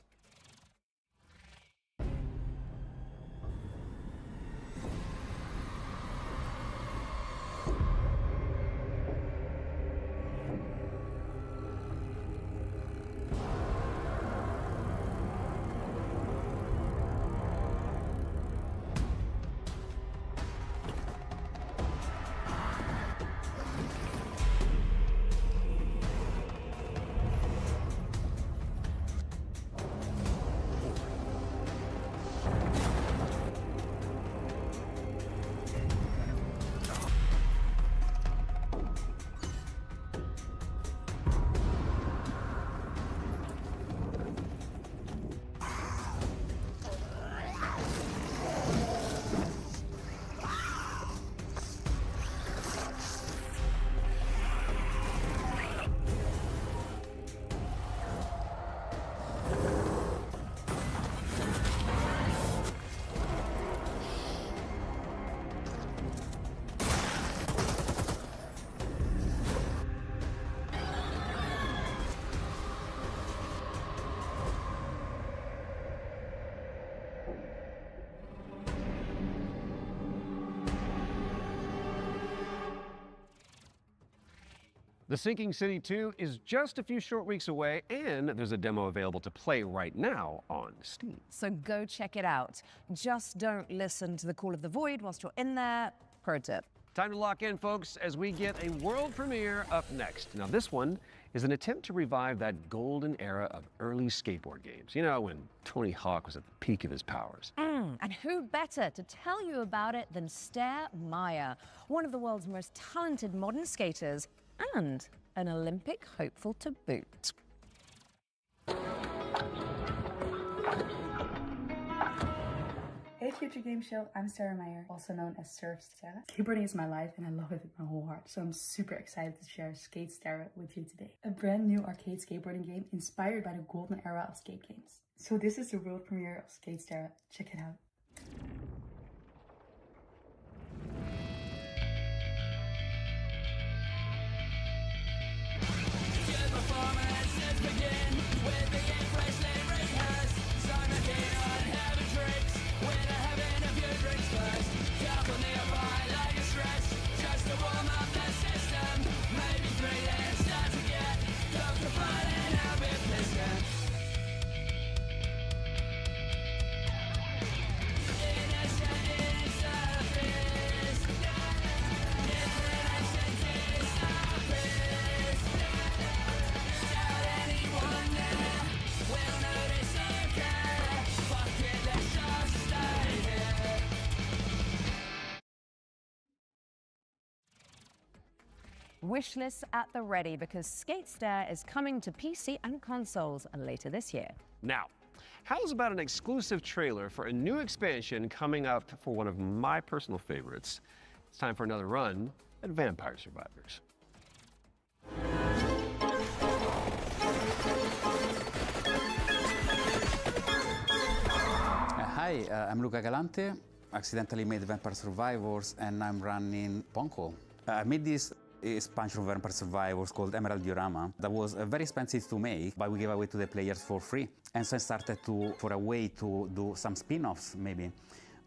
The Sinking City 2 is just a few short weeks away, and there's a demo available to play right now on Steam. So go check it out. Just don't listen to the call of the void whilst you're in there. Pro tip. Time to lock in, folks, as we get a world premiere up next. Now, this one is an attempt to revive that golden era of early skateboard games. You know, when Tony Hawk was at the peak of his powers. And who better to tell you about it than Stair Meyer, one of the world's most talented modern skaters, and an Olympic hopeful to boot. Hey Future Game Show, I'm Sarah Meyer, also known as Surf Sarah. Skateboarding is my life and I love it with my whole heart, so I'm super excited to share Skate Sarah with you today. A brand new arcade skateboarding game inspired by the golden era of skate games. So this is the world premiere of Skate Sarah. Check it out. Wishlist at the ready because Skate Stair is coming to PC and consoles later this year. Now, how's about an exclusive trailer for a new expansion coming up for one of my personal favorites? It's time for another run at Vampire Survivors. Hi, I'm Luca Galante. Accidentally made Vampire Survivors and I'm running Ponko. I made this expansion of Vampire Survivors called Emerald Diorama that was very expensive to make, but we gave away to the players for free. And so I started for a way to do some spin-offs maybe.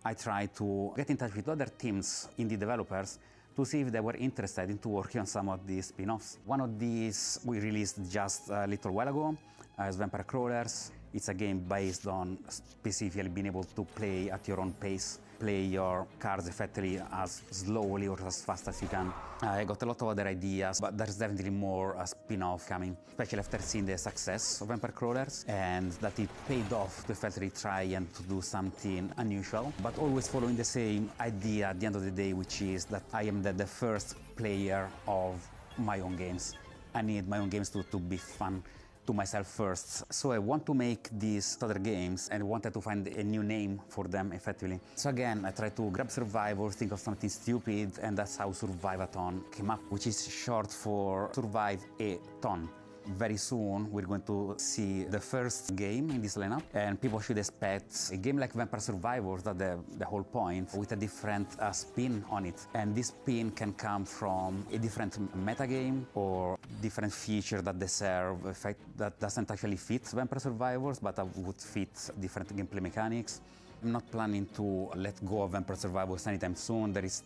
I tried to get in touch with other teams, indie developers, to see if they were interested in working on some of these spin-offs. One of these we released just a little while ago as Vampire Crawlers. It's a game based on specifically being able to play at your own pace, play your cards effectively as slowly or as fast as you can. I got a lot of other ideas, but there's definitely more spin-off coming, especially after seeing the success of Vampire Crawlers and that it paid off to effectively try and to do something unusual, but always following the same idea at the end of the day, which is that I am the first player of my own games. I need my own games to be fun, to to myself first. So I want to make these other games and wanted to find a new name for them effectively. So again, I tried to grab Survivors, think of something stupid, and that's how Survive-a-thon came up, which is short for Survive-a-ton. Very soon, we're going to see the first game in this lineup, and people should expect a game like Vampire Survivors, that's the whole point, with a different spin on it. And this spin can come from a different metagame or different feature that they serve, a fact that doesn't actually fit Vampire Survivors, but that would fit different gameplay mechanics. I'm not planning to let go of Vampire Survivors anytime soon. There is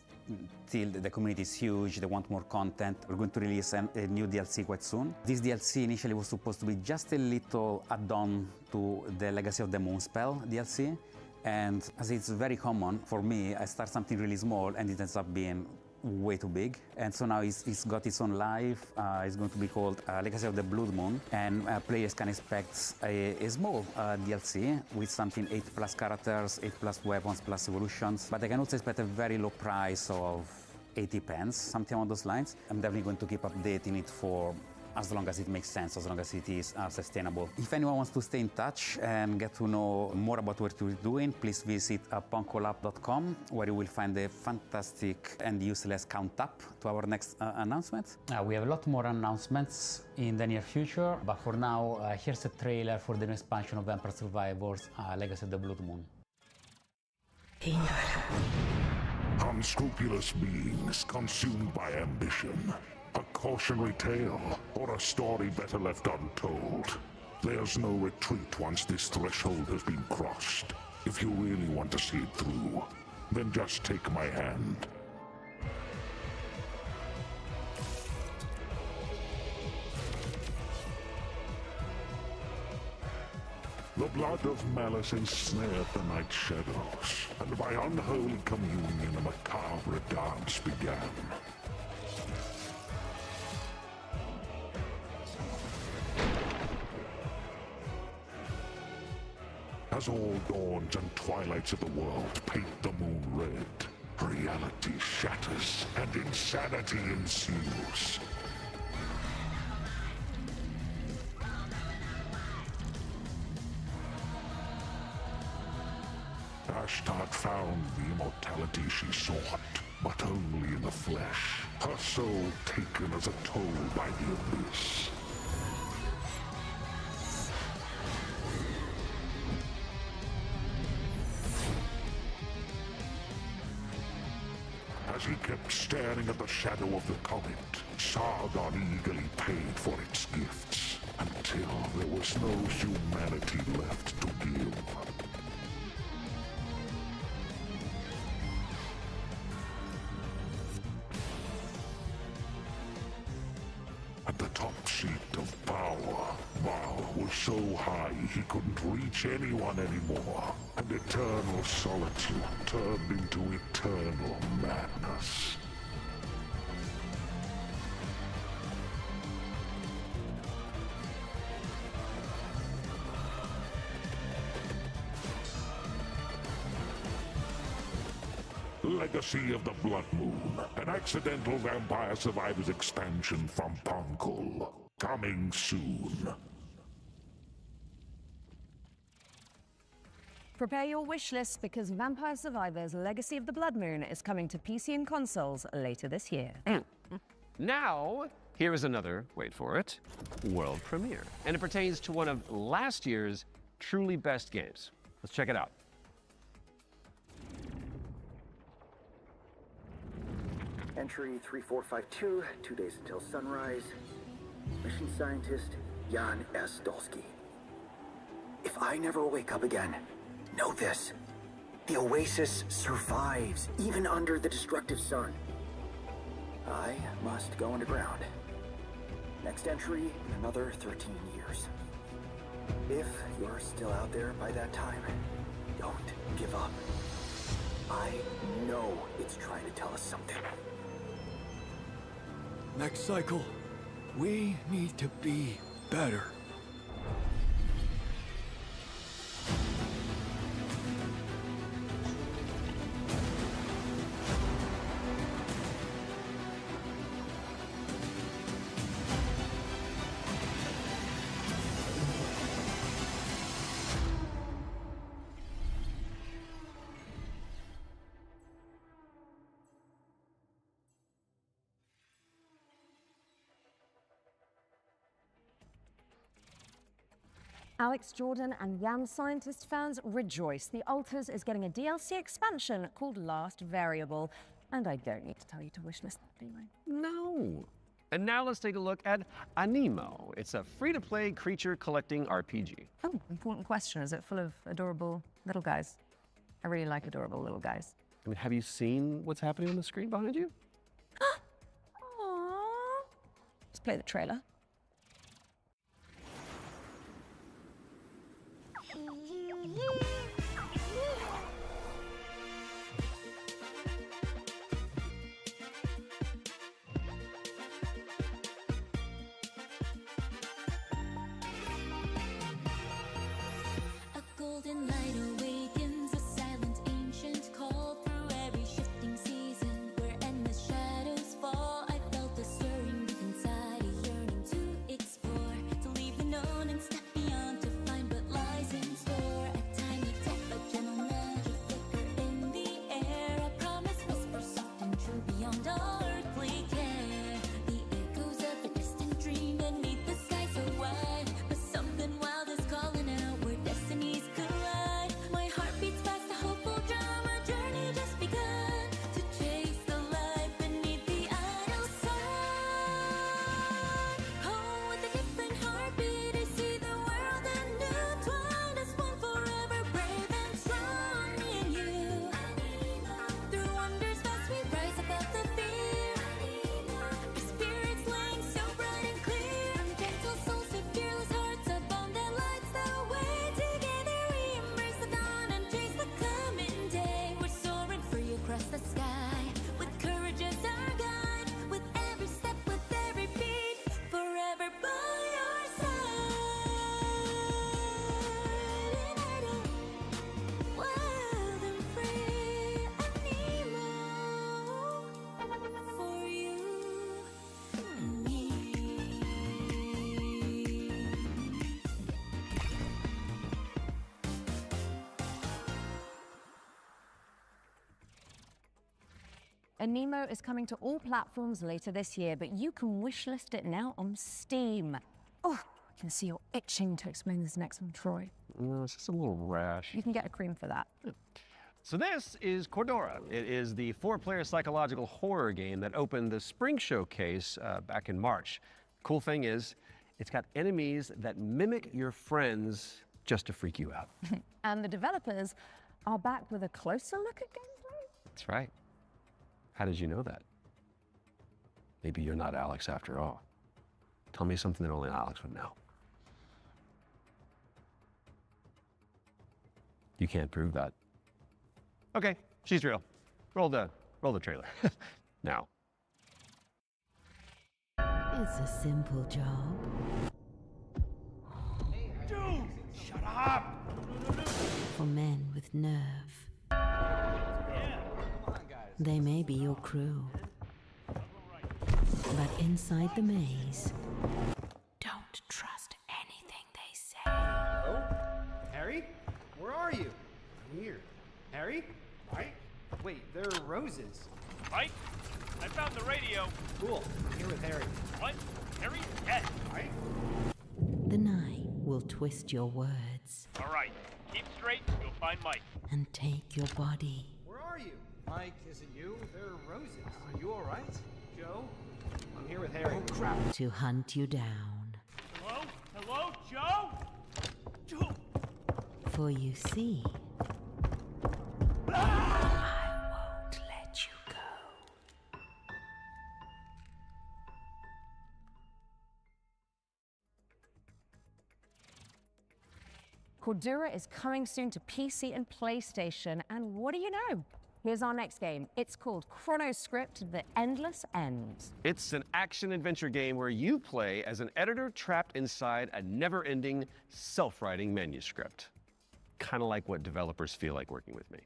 still, the community is huge, they want more content. We're going to release a new DLC quite soon. This DLC initially was supposed to be just a little add-on to the Legacy of the Moonspell DLC. And as it's very common for me, I start something really small and it ends up being way too big. And so now it's got its own life. It's going to be called Legacy of the Blood Moon. And players can expect a small DLC with something 8+ characters, 8+ weapons, plus evolutions. But they can also expect a very low price of 80 pence, something along those lines. I'm definitely going to keep updating it for as long as it makes sense, as long as it is sustainable. If anyone wants to stay in touch and get to know more about what we're doing, please visit punkolab.com, where you will find a fantastic and useless count up to our next announcement. We have a lot more announcements in the near future, but for now, here's a trailer for the new expansion of Vampire Survivors, Legacy of the Blood Moon. Unscrupulous beings consumed by ambition. A cautionary tale, or a story better left untold. There's no retreat once this threshold has been crossed. If you really want to see it through, then just take my hand. The blood of malice ensnared the night shadows, and by unholy communion a macabre dance began. As all dawns and twilights of the world paint the moon red, reality shatters and insanity ensues. Ashtad found the immortality she sought, but only in the flesh, her soul taken as a toll by the abyss. As he kept staring at the shadow of the comet, Sargon eagerly paid for its gifts, until there was no humanity left to give. At the top seat of power, Baal was so high he couldn't reach anyone anymore, and eternal solitude turned into eternal madness. Legacy of the Blood Moon, an accidental Vampire Survivors expansion from Punkle. Coming soon. Prepare your wish list because Vampire Survivors Legacy of the Blood Moon is coming to PC and consoles later this year. Now, here is another, wait for it, world premiere. And it pertains to one of last year's truly best games. Let's check it out. Entry 3452, 2 days until sunrise. Mission scientist, Jan S. Dolsky. If I never wake up again, know this. The Oasis survives, even under the destructive sun. I must go underground. Next entry in another 13 years. If you're still out there by that time, don't give up. I know it's trying to tell us something. Next cycle, we need to be better. Alex Jordan and Jan Scientist fans rejoice. The Alters is getting a DLC expansion called Last Variable. And I don't need to tell you to wishlist that, do I? No. And now let's take a look at Anemo. It's a free-to-play creature collecting RPG. Oh, important question. Is it full of adorable little guys? I really like adorable little guys. I mean, have you seen what's happening on the screen behind you? Aww. Let's play the trailer. A golden light awakens, a silent ancient call through every shifting season. Where endless shadows fall, I felt a stirring deep inside, a yearning to explore, to leave the known and step beyond, to find what lies in store. A tiny tap, a gentle nudge, a flicker in the air, a promise whisper soft and true beyond all earthly care. The echoes of a distant dream beneath the sky so wide, but something wild is calling out where destinies collide. My heart beats fast, a hopeful drum, a journey just begun, to chase the light beneath the idle sun. Oh, with a different heartbeat, I see the world intertwined as one, forever brave and strong. Me and you, through wonders fast we rise above the fear. Our spirits laying so bright and clear, from gentle souls to fearless hearts, a bond that lights the way. Together we embrace the dawn and chase the coming day. We're soaring free across the sky, with courage as our guide, with every step, with every beat, forever by your side. Wild and free, Anemo, for you and me. Anemo is coming to all platforms later this year, but you can wishlist it now on Steam. Oh, I can see you're itching to explain this next one, Troy. No, it's just a little rash. You can get a cream for that. So this is Cordura. It is the 4-player psychological horror game that opened the Spring Showcase back in March. Cool thing is, it's got enemies that mimic your friends just to freak you out. And the developers are back with a closer look at gameplay. That's right. How did you know that? Maybe you're not Alex after all. Tell me something that only Alex would know. You can't prove that. Okay, she's real. Roll the trailer. Now. It's a simple job. Dude, shut up! For men with nerve. They may be your crew. But inside the maze, don't trust anything they say. Hello? Harry? Where are you? I'm here. Harry? Mike? Wait, there are roses. Mike? I found the radio. Cool. I'm here with Harry. What? Harry's dead. Mike? The night will twist your words All right. Keep straight. You'll find Mike. and take your body. Where are you? Mike, is it you? There are roses. Are you alright? Joe? I'm here with Harry. Oh, crap. To hunt you down. Hello? Hello? Joe? Joe? For you see, I won't let you go. Cordura is coming soon to PC and PlayStation, and what do you know? Here's our next game. It's called Chronoscript: The Endless End. It's an action-adventure game where you play as an editor trapped inside a never-ending, self-writing manuscript. Kind of like what developers feel like working with me.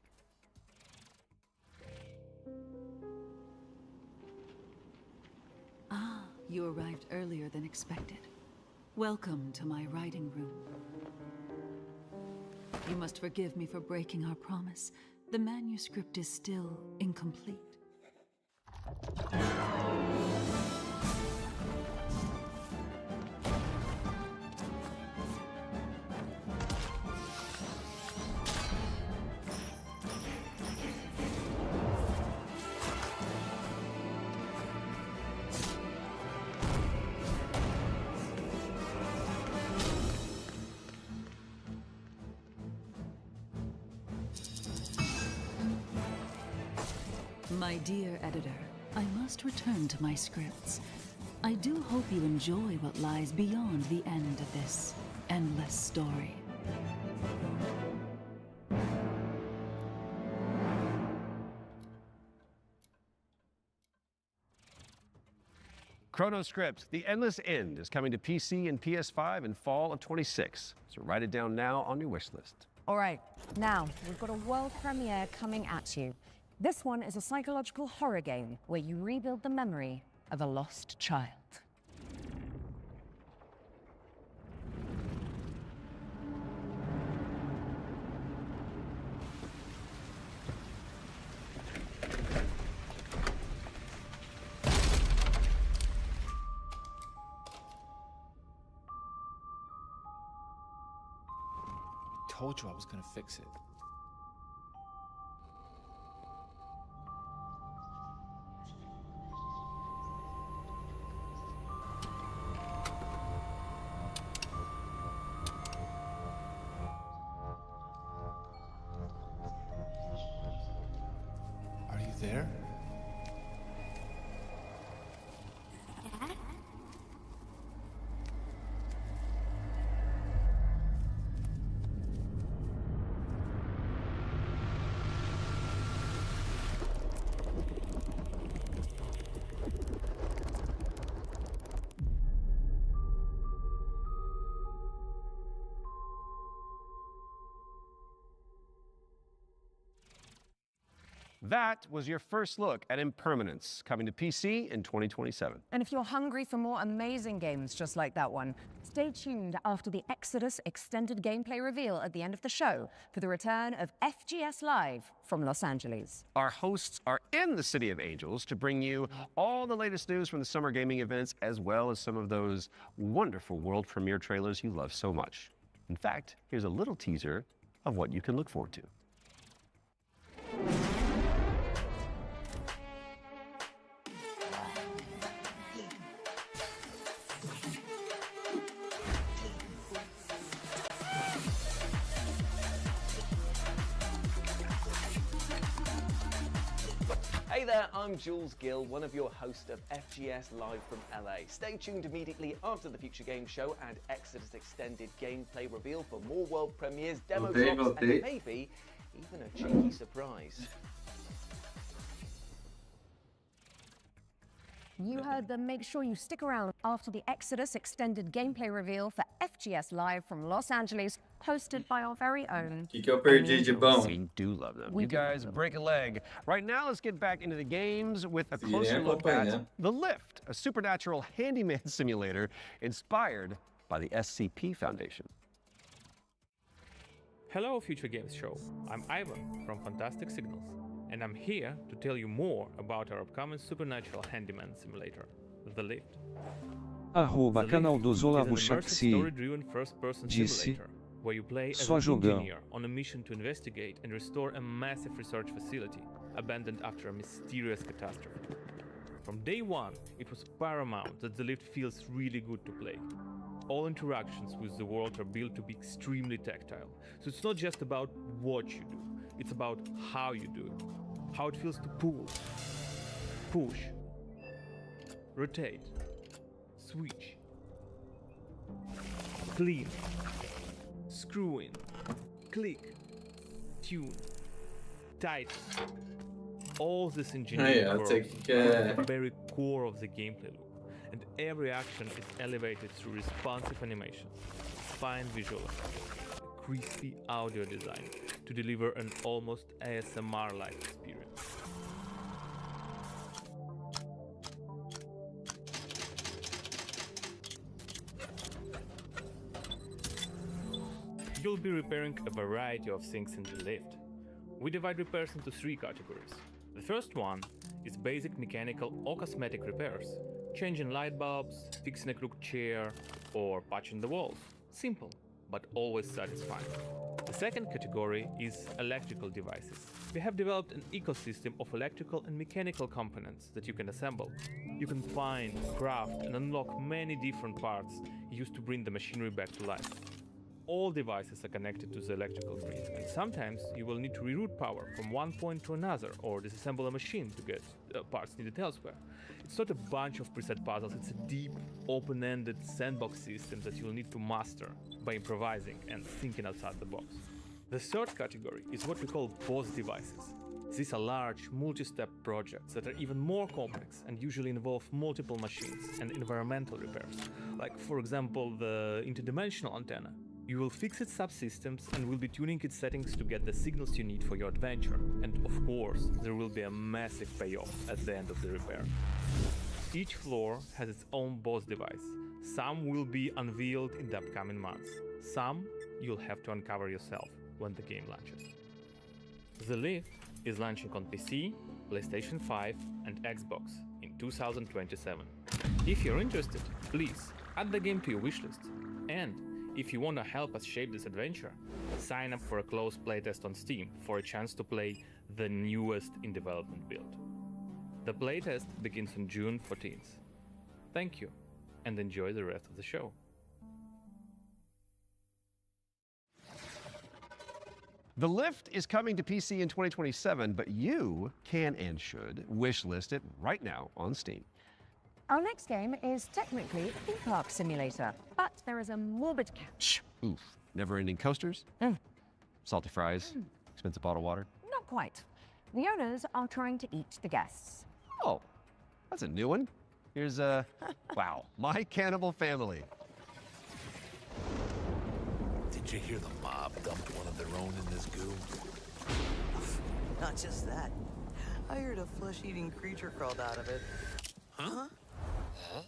Ah, you arrived earlier than expected. Welcome to my writing room. You must forgive me for breaking our promise. The manuscript is still incomplete. My dear editor, I must return to my scripts. I do hope you enjoy what lies beyond the end of this endless story. Chrono Script, The Endless End, is coming to PC and PS5 in fall of 26. So write it down now on your wish list. All right, now we've got a world premiere coming at you. This one is a psychological horror game where you rebuild the memory of a lost child. Told you I was gonna fix it. Are you there? That was your first look at Impermanence, coming to PC in 2027. And if you're hungry for more amazing games just like that one, stay tuned after the Exodus extended gameplay reveal at the end of the show for the return of FGS Live from Los Angeles. Our hosts are in the City of Angels to bring you all the latest news from the summer gaming events, as well as some of those wonderful world premiere trailers you love so much. In fact, here's a little teaser of what you can look forward to. Hey there, I'm Jules Gill, one of your hosts of FGS Live from LA. Stay tuned immediately after the Future Game Show and Exodus Extended gameplay reveal for more world premieres, demo drops, and maybe even a cheeky surprise. You heard them. Make sure you stick around after the Exodus extended gameplay reveal for FGS Live from Los Angeles, hosted by our very own. We do love them. You guys break a leg. Right now, let's get back into the games with a closer look at The Lift, a supernatural handyman simulator inspired by the SCP Foundation. Hello, Future Games Show. I'm Ivan from Fantastic Signals, and I'm here to tell you more about our upcoming supernatural handyman simulator, The Lift. Arroba canal do Olavo Shaxi. Disse. Where you play as Só an jogão. engineer on a mission to investigate and restore a massive research facility abandoned after a mysterious catastrophe. From day one, it was paramount that The Lift feels really good to play. All interactions with the world are built to be extremely tactile, so it's not just about what you do, it's about how you do it. How it feels to pull, push, rotate, switch, clean, screw in, click, tune, tighten. All this engineering work is at the very core of the gameplay loop, and every action is elevated through responsive animations, fine visual effects, crispy audio design to deliver an almost ASMR-like experience. You'll be repairing a variety of things in The Lift. We divide repairs into 3 categories. The first one is basic mechanical or cosmetic repairs, changing light bulbs, fixing a crooked chair, or patching the walls. Simple, but always satisfying. The second category is electrical devices. We have developed an ecosystem of electrical and mechanical components that you can assemble. You can find, craft, and unlock many different parts used to bring the machinery back to life. all devices are connected to the electrical grid, and sometimes you will need to reroute power from one point to another or disassemble a machine to get parts needed elsewhere. It's not a bunch of preset puzzles, it's a deep, open-ended sandbox system that you'll need to master by improvising and thinking outside the box. The third category is what we call boss devices. These are large, multi-step projects that are even more complex and usually involve multiple machines and environmental repairs, like for example the interdimensional antenna. You will fix its subsystems and will be tuning its settings to get the signals you need for your adventure, and of course there will be a massive payoff at the end of the repair. Each floor has its own boss device. Some will be unveiled in the upcoming months. Some you'll have to uncover yourself when the game launches. The Lift is launching on PC, PlayStation 5 and Xbox in 2027. If you're interested, please add the game to your wishlist. And if you want to help us shape this adventure, sign up for a closed playtest on Steam for a chance to play the newest in development build. The playtest begins on June 14th. Thank you, and enjoy the rest of the show. The Lift is coming to PC in 2027, but you can and should wishlist it right now on Steam. Our next game is technically a theme park simulator, but there is a morbid catch. Oof. Never-ending coasters? Salty fries? Expensive bottled water? Not quite. The owners are trying to eat the guests. Oh, that's a new one. Here's wow, My Cannibal Family. Did you hear the mob dumped one of their own in this goo? Not just that. I heard a flesh-eating creature crawled out of it. Huh? Huh?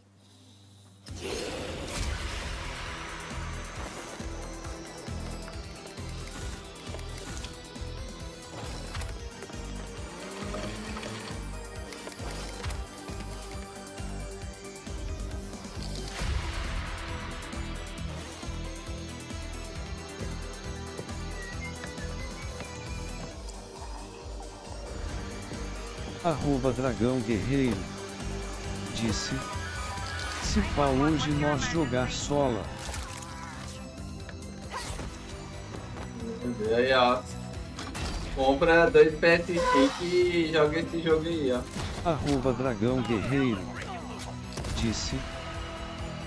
@Dragão Guerreiro disse: se pá hoje nós jogar sola. Aí, ó. Compra 2 PS5 e joga esse jogo aí, ó. @Dragão Guerreiro disse: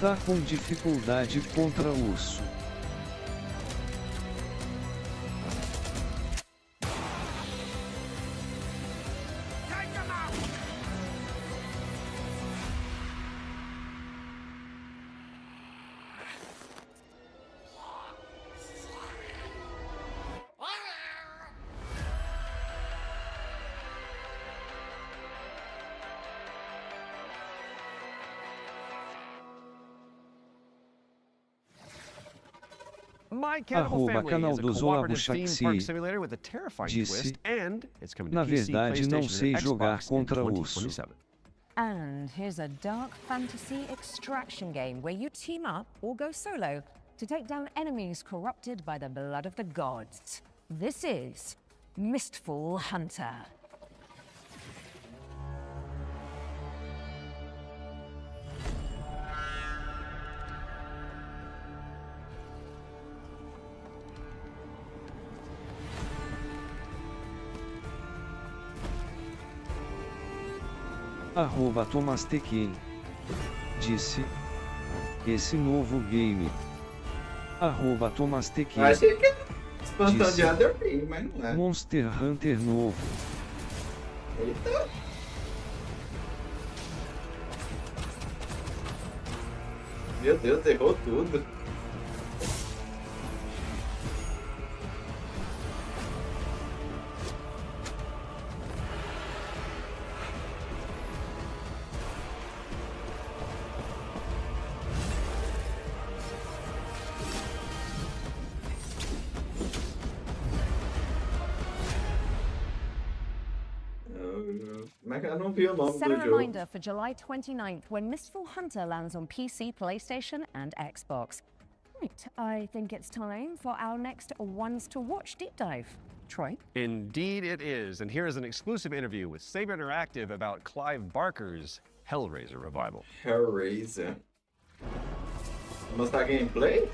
tá com dificuldade contra urso. My Cannibal Family is a cooperative theme park simulator with a terrifying disse: twist, and it's coming to na PC, verdade não PlayStation, sei and jogar Xbox in contra urso. 2027. And here's a dark fantasy extraction game where you team up or go solo to take down enemies corrupted by the blood of the gods. This is Mistfall Hunter. @Tomastequin disse: esse novo game. @Tomastequin Achei que era expansão disse: de Undertale, mas não é. Monster Hunter novo. Eita. Meu Deus, errou tudo. I don't feel long. Set a reminder for July 29th when Mistfall Hunter lands on PC, PlayStation, and Xbox. Right, I think it's time for our next Ones to Watch deep dive. Troy? Indeed it is, and here is an exclusive interview with Saber Interactive about Clive Barker's Hellraiser revival. Hellraiser. Mostrar gameplay?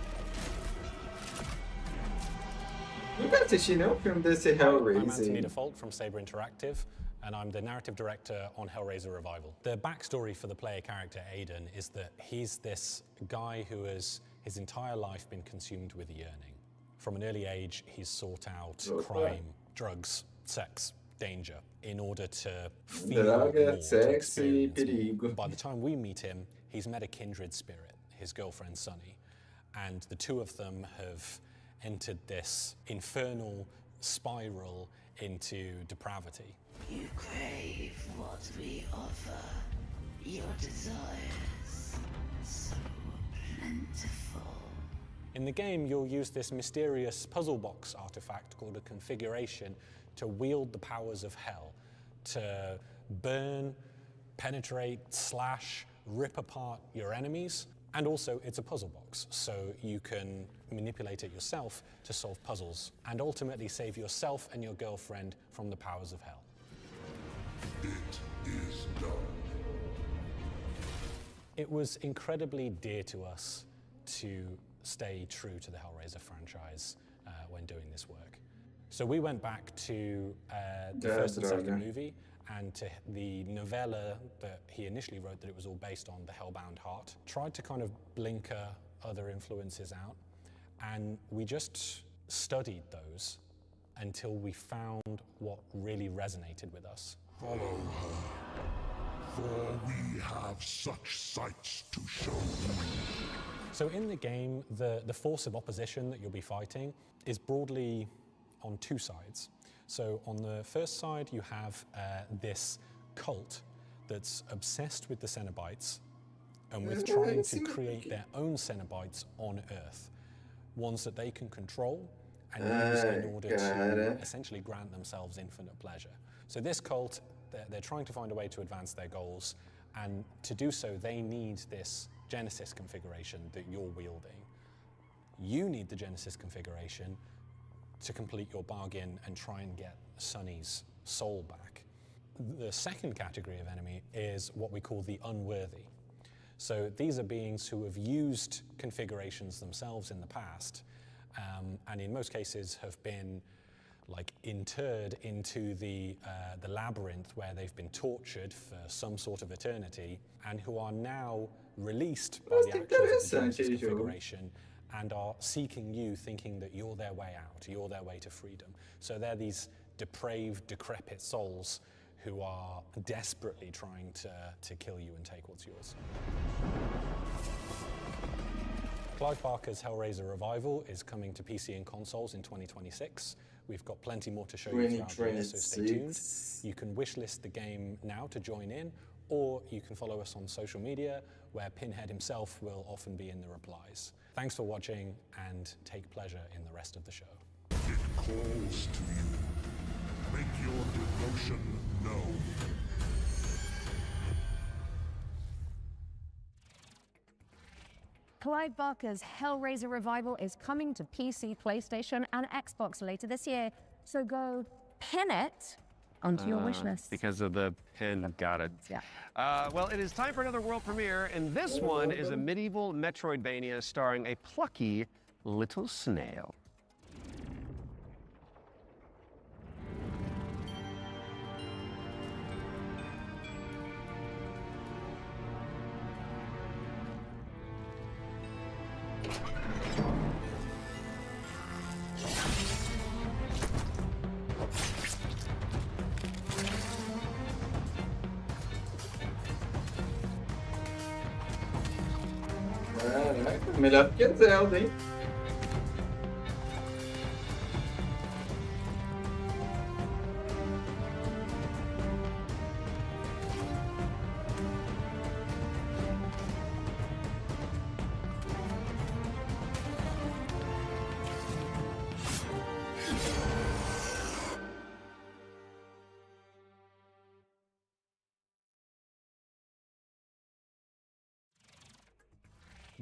Nunca assisti nenhum filme desse I'm Anthony Hellraiser. Default from Saber Interactive, and I'm the narrative director on Hellraiser Revival. The backstory for the player character Aiden is that he's this guy who has his entire life been consumed with yearning. From an early age, he's sought out crime, drugs, sex, danger in order to feel Droga, more, to sexo e experience more. perigo. By the time we meet him, he's met a kindred spirit, his girlfriend Sunny, and the two of them have entered this infernal spiral into depravity. You crave what we offer. Your desires so plentiful. In the game, you'll use this mysterious puzzle box artifact called a configuration to wield the powers of hell, to burn, penetrate, slash, rip apart your enemies. And also, it's a puzzle box, so you can manipulate it yourself to solve puzzles and ultimately save yourself and your girlfriend from the powers of hell. It is done. It was incredibly dear to us to stay true to the Hellraiser franchise when doing this work. So we went back to the first and second movie and to the novella that he initially wrote that it was all based on, The Hellbound Heart. Tried to kind of blinker other influences out, and we just studied those until we found what really resonated with us. Follow her, for we have such sights to show you. So in the game, the force of opposition that you'll be fighting is broadly on two sides. So on the first side, you have this cult that's obsessed with the Cenobites and with trying to create their own Cenobites on Earth, ones that they can control and use in order to essentially grant themselves infinite pleasure. So this cult, they're trying to find a way to advance their goals, and to do so, they need this Genesis configuration that you're wielding. You need the Genesis configuration to complete your bargain and try and get Sunny's soul back. The second category of enemy is what we call the unworthy. So these are beings who have used configurations themselves in the past, and in most cases have been like interred into the labyrinth where they've been tortured for some sort of eternity, and who are now released by the actions of the Genesis configuration and are seeking you, thinking that you're their way out, you're their way to freedom. So they're these depraved, decrepit souls who are desperately trying to kill you and take what's yours. Clive Barker's Hellraiser Revival is coming to PC and consoles in 2026. We've got plenty more to show you throughout the year, so stay tuned. You can wishlist the game now to join in, or you can follow us on social media, where Pinhead himself will often be in the replies. Thanks for watching, and take pleasure in the rest of the show. It calls to you. Make your devotion known. Clive Barker's Hellraiser Revival is coming to PC, PlayStation, and Xbox later this year, so go pin it onto your wish list. Because of the pin, got it. Yeah. Well, it is time for another world premiere, and this one is a medieval Metroidvania starring a plucky little snail. Caraca, melhor que a Zelda, hein?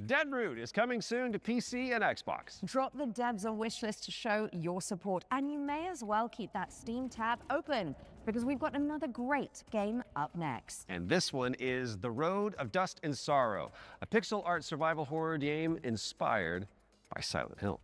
Deadroot is coming soon to PC and Xbox. Drop the Debs on wishlist to show your support, and you may as well keep that Steam tab open, because we've got another great game up next. And this one is The Road of Dust and Sorrow, a pixel art survival horror game inspired by Silent Hill.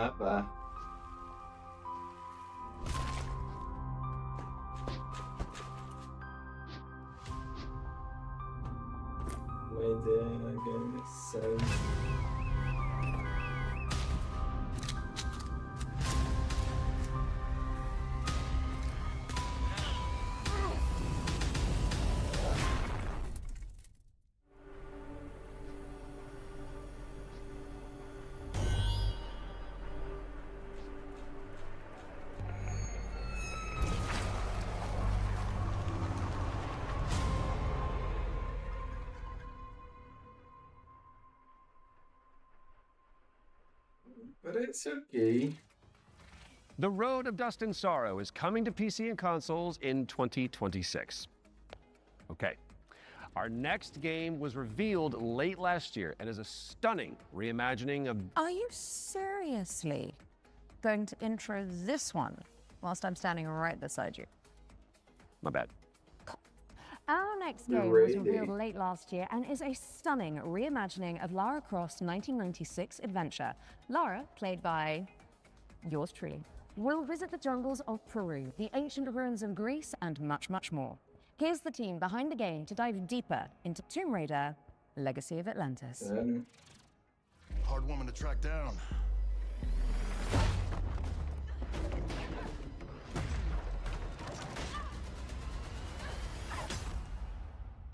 Ah, vá. Mas é Parece ok. The Road of Dust and Sorrow is coming to PC and consoles in 2026. Okay. Our next game was revealed late last year and is a stunning reimagining of... Are you seriously going to intro this one whilst I'm standing right beside you? My bad. Our next game was revealed late last year and is a stunning reimagining of Lara Croft's 1996 adventure. Lara, played by yours truly, will visit the jungles of Peru, the ancient ruins of Greece, and much, much more. Here's the team behind the game to dive deeper into Tomb Raider: Legacy of Atlantis. Hard woman to track down.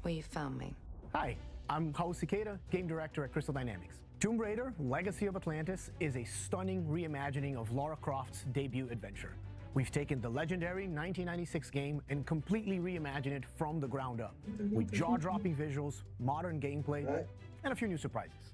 Well, you found me. Hi, I'm Hao Cicada, game director at Crystal Dynamics. Tomb Raider: Legacy of Atlantis is a stunning reimagining of Lara Croft's debut adventure. We've taken the legendary 1996 game and completely reimagined it from the ground up, with jaw-dropping visuals, modern gameplay, and a few new surprises.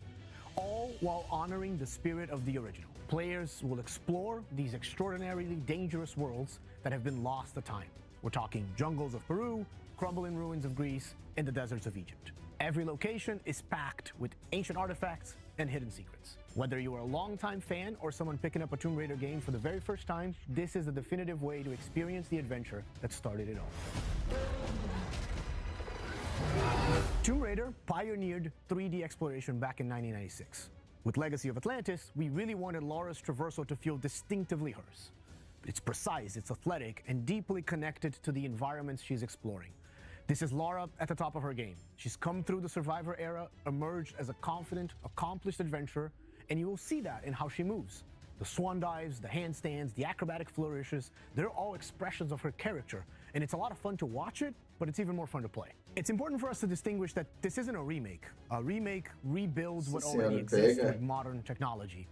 All while honoring the spirit of the original. Players will explore these extraordinarily dangerous worlds that have been lost to time. We're talking jungles of Peru, crumbling ruins of Greece, and the deserts of Egypt. Every location is packed with ancient artifacts and hidden secrets. Whether you are a longtime fan or someone picking up a Tomb Raider game for the very first time, this is the definitive way to experience the adventure that started it all. Tomb Raider pioneered 3D exploration back in 1996. With Legacy of Atlantis, we really wanted Lara's traversal to feel distinctively hers. It's precise, it's athletic, and deeply connected to the environments she's exploring. This is Lara at the top of her game. She's come through the Survivor era, emerged as a confident, accomplished adventurer, and you will see that in how she moves. The swan dives, the handstands, the acrobatic flourishes, they're all expressions of her character, and it's a lot of fun to watch it, but it's even more fun to play. It's important for us to distinguish that this isn't a remake. A remake rebuilds what already exists with modern technology.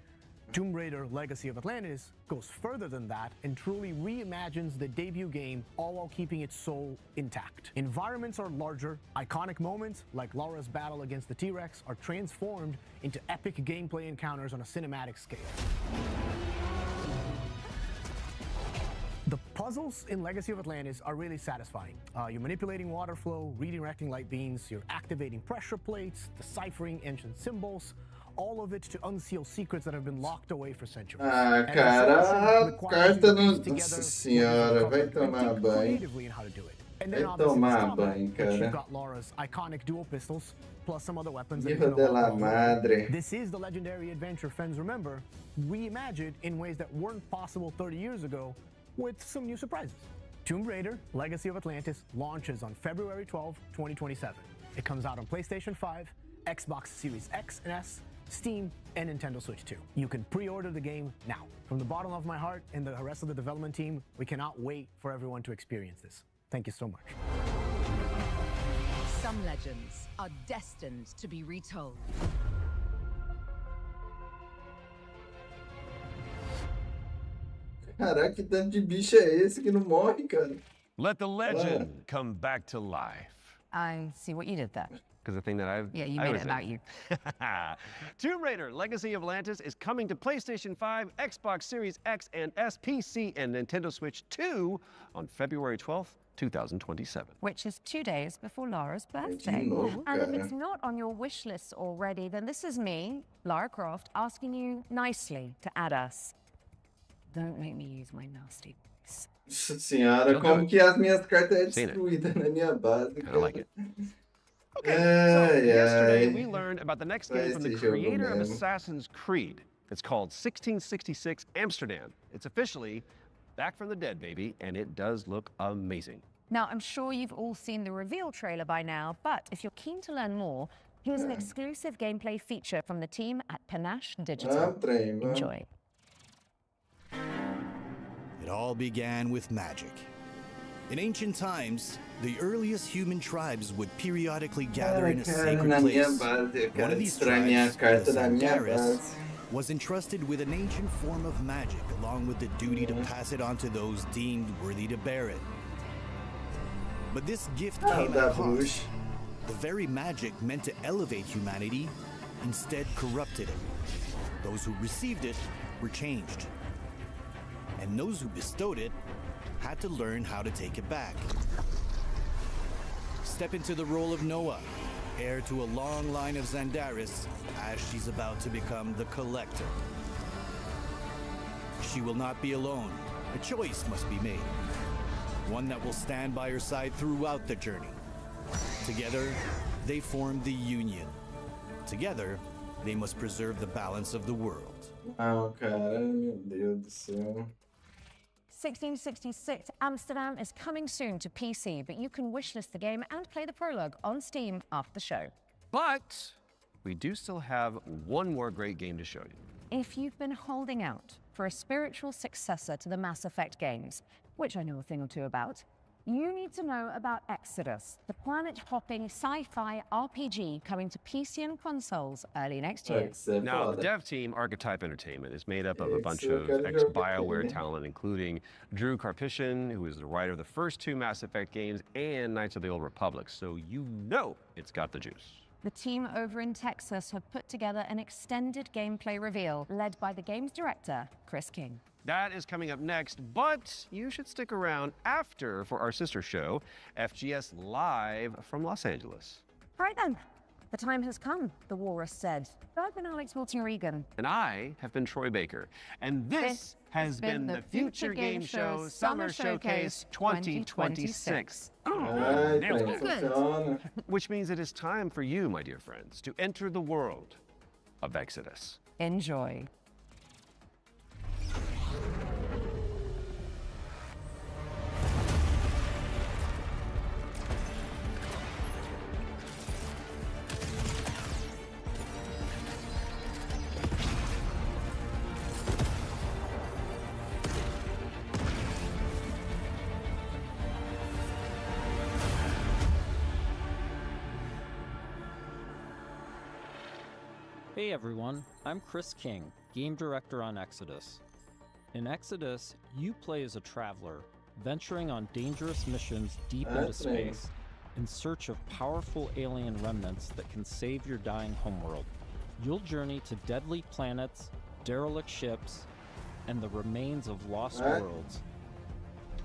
Tomb Raider: Legacy of Atlantis goes further than that and truly reimagines the debut game, all while keeping its soul intact. Environments are larger, iconic moments like Lara's battle against the T-Rex are transformed into epic gameplay encounters on a cinematic scale. The puzzles in Legacy of Atlantis are really satisfying. You're manipulating water flow, redirecting light beams, you're activating pressure plates, deciphering ancient symbols, all of it to unseal secrets that have been locked away for centuries. Ah, cara, a carta não... Nossa senhora, vai tomar banho. Vai tomar banho, cara. You've got Lara's iconic dual pistols, plus some other weapons. Hijo de la madre. This is the legendary adventure fans remember, reimagined in ways that weren't possible 30 years ago, with some new surprises. Tomb Raider: Legacy of Atlantis launches on February 12, 2027. It comes out on PlayStation 5, Xbox Series X and S, Steam, and Nintendo Switch 2. You can pre-order the game now. From the bottom of my heart and the rest of the development team, we cannot wait for everyone to experience this. Thank you so much. Some legends are destined to be retold. Caraca, que tanto de bicho é esse que não morre, cara? Let the legend come back to life. I see what you did there. Because the thing that I've... Yeah, you made it about you. Tomb Raider: Legacy of Atlantis is coming to PlayStation 5, Xbox Series X and S, PC, and Nintendo Switch 2 on February 12th, 2027. Which is 2 days before Lara's birthday. And if it's not on your wish list already, then this is me, Lara Croft, asking you nicely to add us. Don't make me use my nasty voice. Nossa senhora, como que as minhas cartas é destruída na minha base? I like it. Okay, so yesterday we learned about the next game from the creator of Assassin's Creed. It's called 1666 Amsterdam. It's officially back from the dead, baby, and it does look amazing. Now, I'm sure you've all seen the reveal trailer by now, but if you're keen to learn more, here's an exclusive gameplay feature from the team at Panache Digital. Enjoy. It all began with magic. In ancient times, the earliest human tribes would periodically gather in a sacred place. One of these tribes, the Zandaris, was entrusted with an ancient form of magic, along with the duty to pass it on to those deemed worthy to bear it. But this gift came at a cost. The very magic meant to elevate humanity instead corrupted it. Those who received it were changed. And those who bestowed it had to learn how to take it back. Step into the role of Noah, heir to a long line of Zandaris, as she's about to become the Collector. She will not be alone. A choice must be made. One that will stand by her side throughout the journey. Together, they form the Union. Together, they must preserve the balance of the world. Ah, cara, meu Deus do céu. 1666 Amsterdam is coming soon to PC, but you can wishlist the game and play the prologue on Steam after the show. But we do still have one more great game to show you. If you've been holding out for a spiritual successor to the Mass Effect games, which I know a thing or two about, you need to know about Exodus, the planet-hopping sci-fi RPG coming to PC and consoles early next year. Now, the dev team, Archetype Entertainment, is made up of a bunch of ex-BioWare talent, including Drew Karpyshyn, who is the writer of the first two Mass Effect games, and Knights of the Old Republic, so you know it's got the juice. The team over in Texas have put together an extended gameplay reveal led by the game's director, Chris King. That is coming up next, but you should stick around after for our sister show, FGS Live from Los Angeles. Right then, the time has come, the walrus said. I've been Alex Milton-Regan. And I have been Troy Baker. And this has been the Future Game Show Summer Showcase 2026. Which means it is time for you, my dear friends, to enter the world of Exodus. Enjoy. Hey everyone, I'm Chris King, Game Director on Exodus. In Exodus, you play as a traveler, venturing on dangerous missions deep into space in search of powerful alien remnants that can save your dying homeworld. You'll journey to deadly planets, derelict ships, and the remains of lost worlds.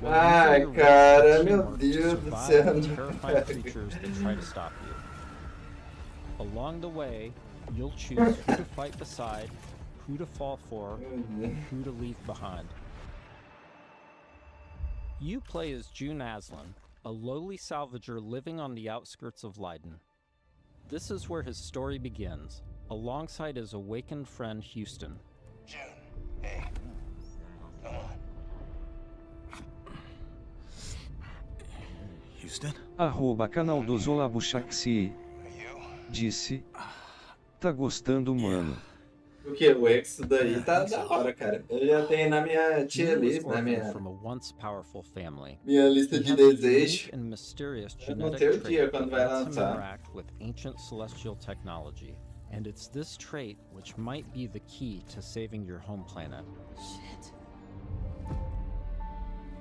Ai, cara, meu Deus do céu. Terrifying creatures that try to stop you. Along the way, you'll choose who to fight beside, who to fall for, and who to leave behind. You play as June Aslan, a lowly salvager living on the outskirts of Leiden. This is where his story begins, alongside his awakened friend Houston. June, hey, come on. Houston? @canal do Zolabuchaxi disse: tá gostando, mano. O que? O Exodus daí tá da hora, cara. Eu já tenho na minha tier list, na minha lista de desejos. Não sei o dia quando vai lançar. With ancient celestial technology, and it's this trait which might be the key to saving your home planet.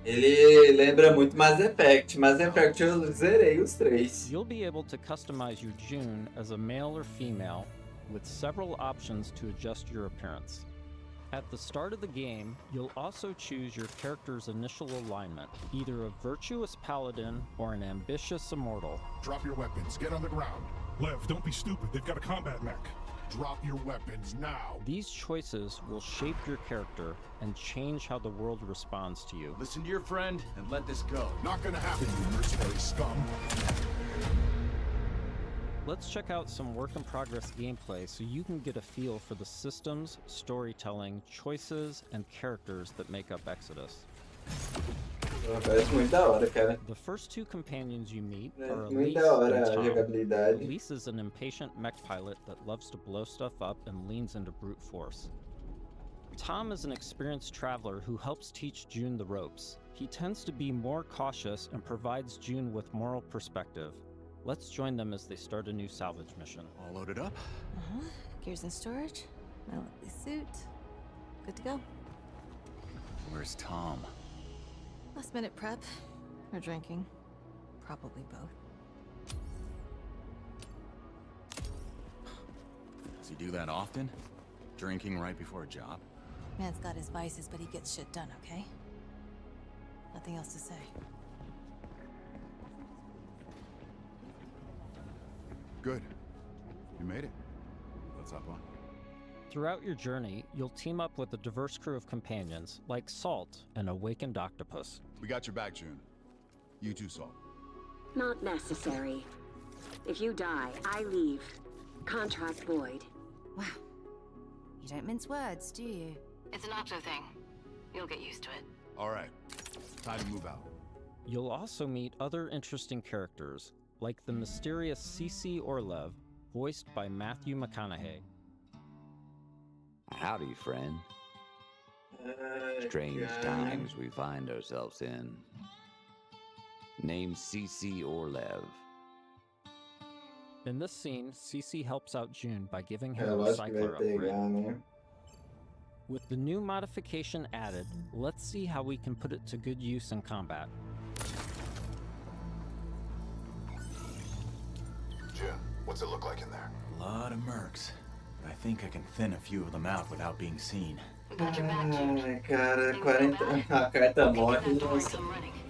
Ele lembra muito Mass Effect. Mass Effect eu zerei os três. You'll be able to customize your June as a male or female, with several options to adjust your appearance. At the start of the game, you'll also choose your character's initial alignment, either a virtuous paladin or an ambitious immortal. Drop your weapons. Get on the ground. Lev, don't be stupid. They've got a combat mech. Drop your weapons now. These choices will shape your character and change how the world responds to you. Listen to your friend and let this go. Not gonna happen, you mercenary scum. Let's check out some work-in-progress gameplay so you can get a feel for the systems, storytelling, choices, and characters that make up Exodus. Parece muito da hora, cara. The first two companions you meet are Parece Elise muito da hora and a Tom. jogabilidade. Elise is an impatient mech pilot that loves to blow stuff up and leans into brute force. Tom is an experienced traveler who helps teach June the ropes. He tends to be more cautious and provides June with moral perspective. Let's join them as they start a new salvage mission. All loaded up? Gears in storage. My lovely suit. Good to go. Where's Tom? Last minute prep. Or drinking. Probably both. Does he do that often? Drinking right before a job? Man's got his vices, but he gets shit done, okay? Nothing else to say. Good. You made it. Let's hop on. Throughout your journey, you'll team up with a diverse crew of companions, like Salt, an awakened octopus. We got your back, June. You too, Salt. Not necessary. If you die, I leave. Contract void. Wow. You don't mince words, do you? It's an Octo thing. You'll get used to it. All right. Time to move out. You'll also meet other interesting characters, like the mysterious CC Orlev, voiced by Matthew McConaughey. Howdy, friend. Strange times we find ourselves in. Name's CC Orlev. In this scene, CC helps out June by giving her Eu a acho que vai recycler upgrade. pegar, né? With the new modification added, let's see how we can put it to good use in combat. June, what's it look like in there? A lot of mercs. But I think I can thin a few of them out without being seen. Ai, cara, 40... a carta morre, nossa.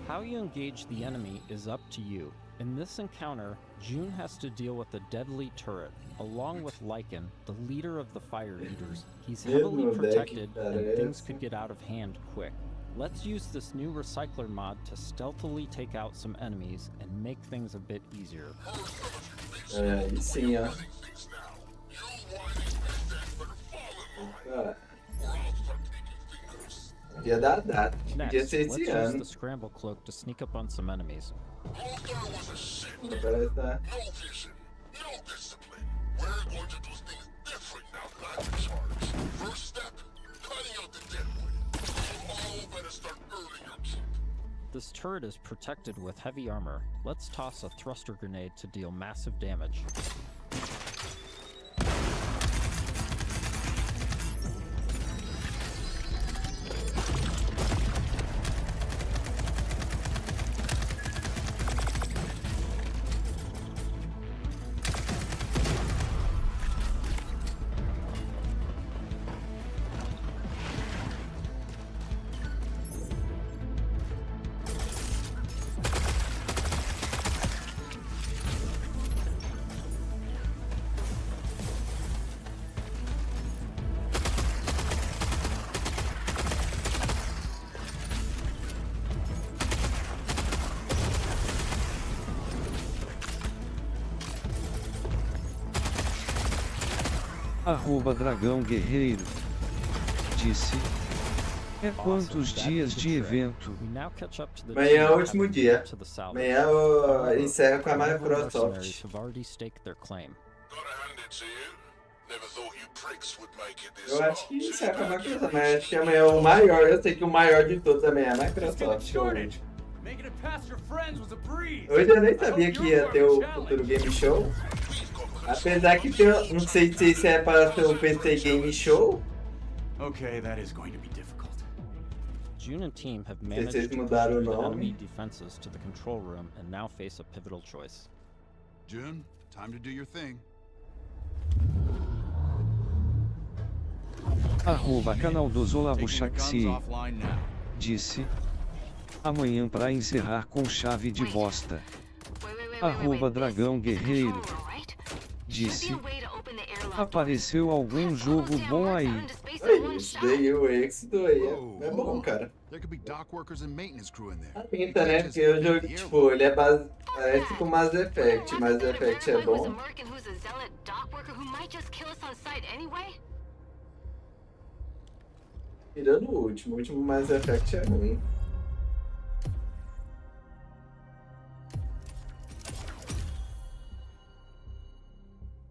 How you engage the enemy is up to you. In this encounter, June has to deal with a deadly turret, along with Lycan, the leader of the Fire Eaters. He's heavily protected, and things could get out of hand quick. Let's use this new recycler mod to stealthily take out some enemies and make things a bit easier. Aí sim, ó. Podia dar data. Podia Next, ser let's esse use ano. the scramble cloak to sneak up on some enemies. Parece tá. This turret is protected with heavy armor. Let's toss a thruster grenade to deal massive damage. @dragão guerreiro. Disse. É quantos dias de evento? Amanhã é o último dia. Amanhã eu encerro com a Microsoft. Eu acho que encerra com a Microsoft, mas acho que amanhã é o maior. Eu sei que o maior de todos amanhã é a Microsoft. Hoje eu nem sabia que ia ter o futuro Game Show. Apesar que não sei se isso é para ser o PC Game Show. Okay, that is going to be difficult. June and team have managed to push the enemy defenses to the control room and now face a pivotal choice. June, time to do your thing. Canal do Zolabuchaxi. Disse. Amanhã pra encerrar com chave de bosta. Dragão guerreiro. Disse. Apareceu algum jogo bom aí? Isso daí, o êxito aí é bom, cara. There could be dock workers and maintenance crew in there. A pinta, né? Porque o jogo, tipo, ele é parece com Mass Effect. Mass Effect é bom. Tirando o último Mass Effect é ruim.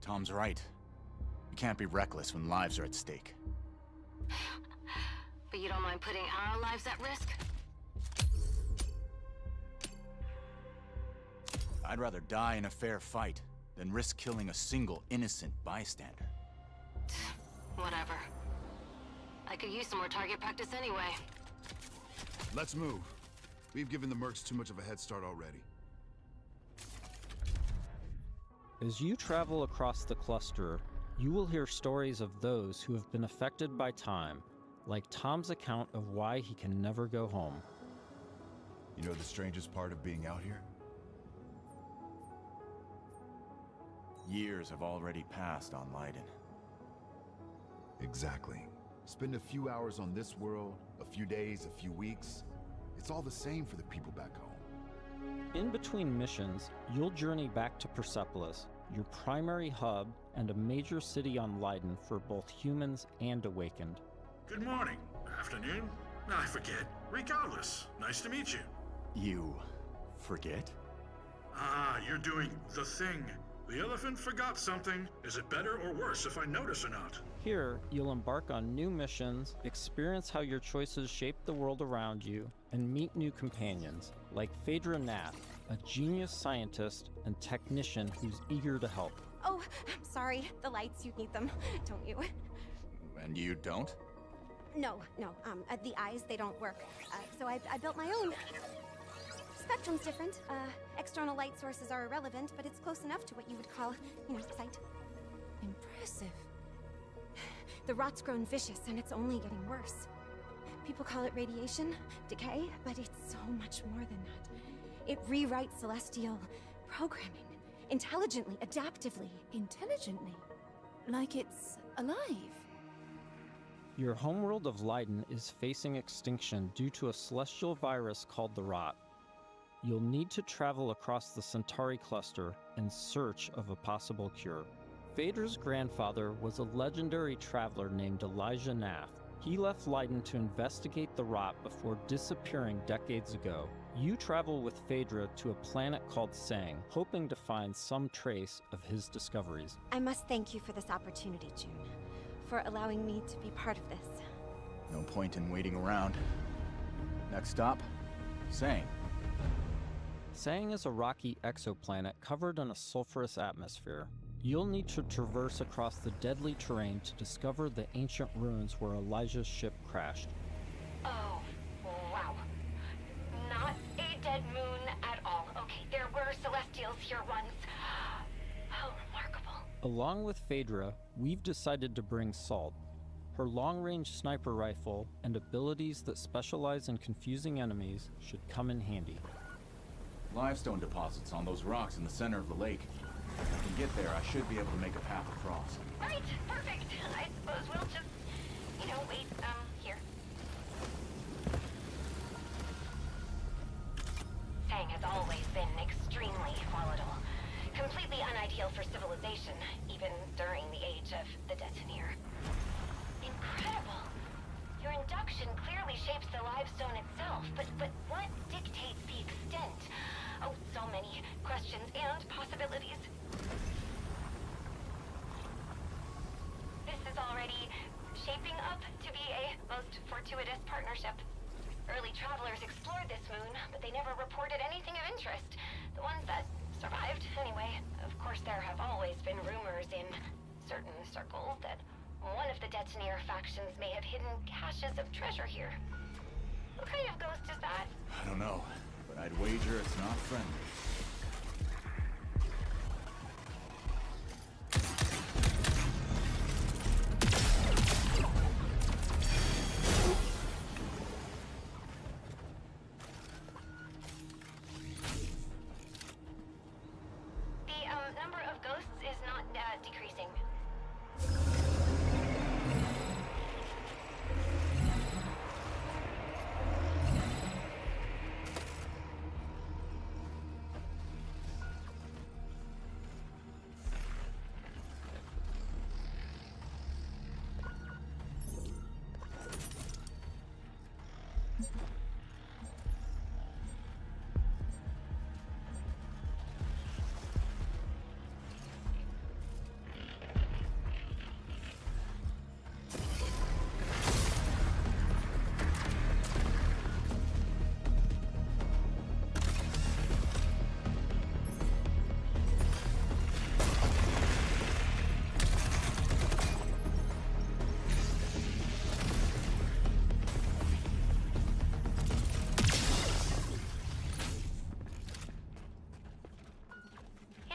Tom's right. You can't be reckless when lives are at stake. But you don't mind putting our lives at risk? I'd rather die in a fair fight than risk killing a single innocent bystander. Whatever. I could use some more target practice anyway. Let's move. We've given the mercs too much of a head start already. As you travel across the cluster, you will hear stories of those who have been affected by time, like Tom's account of why he can never go home. You know the strangest part of being out here? Years have already passed on Leiden. Exactly. Spend a few hours on this world, a few days, a few weeks. It's all the same for the people back home. In between missions, you'll journey back to Persepolis, your primary hub and a major city on Leiden for both humans and Awakened. Good morning. Afternoon? I forget. Regardless, nice to meet you. You forget? Ah, you're doing the thing. The elephant forgot something. Is it better or worse if I notice or not? Here, you'll embark on new missions, experience how your choices shape the world around you, and meet new companions, like Phaedra Nath, a genius scientist and technician who's eager to help. Oh, I'm sorry. The lights, you need them, don't you? And you don't? No. The eyes, they don't work. So I built my own. Spectrum's different. External light sources are irrelevant, but it's close enough to what you would call, sight. Impressive. The rot's grown vicious, and it's only getting worse. People call it radiation, decay, but it's so much more than that. It rewrites celestial programming. Intelligently, adaptively. Intelligently? Like it's alive? Your homeworld of Leiden is facing extinction due to a celestial virus called the Rot. You'll need to travel across the Centauri cluster in search of a possible cure. Phaedra's grandfather was a legendary traveler named Elijah Nath. He left Leiden to investigate the Rot before disappearing decades ago. You travel with Phaedra to a planet called Sang, hoping to find some trace of his discoveries. I must thank you for this opportunity, June, for allowing me to be part of this. No point in waiting around. Next stop, Sang. Sang is a rocky exoplanet covered in a sulfurous atmosphere. You'll need to traverse across the deadly terrain to discover the ancient ruins where Elijah's ship crashed. Oh, wow. Not a dead moon at all. Okay, there were Celestials here once. How remarkable. Along with Phaedra, we've decided to bring Salt. Her long-range sniper rifle and abilities that specialize in confusing enemies should come in handy. Limestone deposits on those rocks in the center of the lake. If I can get there, I should be able to make a path across. Right, perfect. I suppose we'll just, wait, here. Sang has always been extremely volatile. Completely unideal for civilization, even during the age of the Detoneer. Incredible. Your induction clearly shapes the limestone itself, but what dictates the extent? Oh, so many questions and possibilities. This is already shaping up to be a most fortuitous partnership. Early travelers explored this moon, but they never reported anything of interest. The ones that survived, anyway. Of course, there have always been rumors in certain circles that one of the Detoneer factions may have hidden caches of treasure here. What kind of ghost is that? I don't know, but I'd wager it's not friendly. The number of ghosts is not decreasing.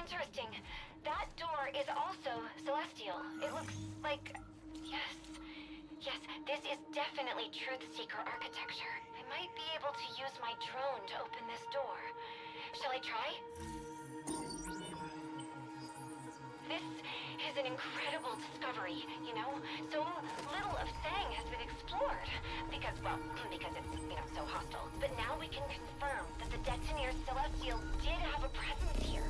interesting. That door is also celestial. It looks like... Yes, this is definitely Truthseeker architecture. I might be able to use my drone to open this door. Shall I try? This is an incredible discovery, you know? So little of Sang has been explored. Because it's, so hostile. But now we can confirm that the Detoneer Celestial did have a presence here.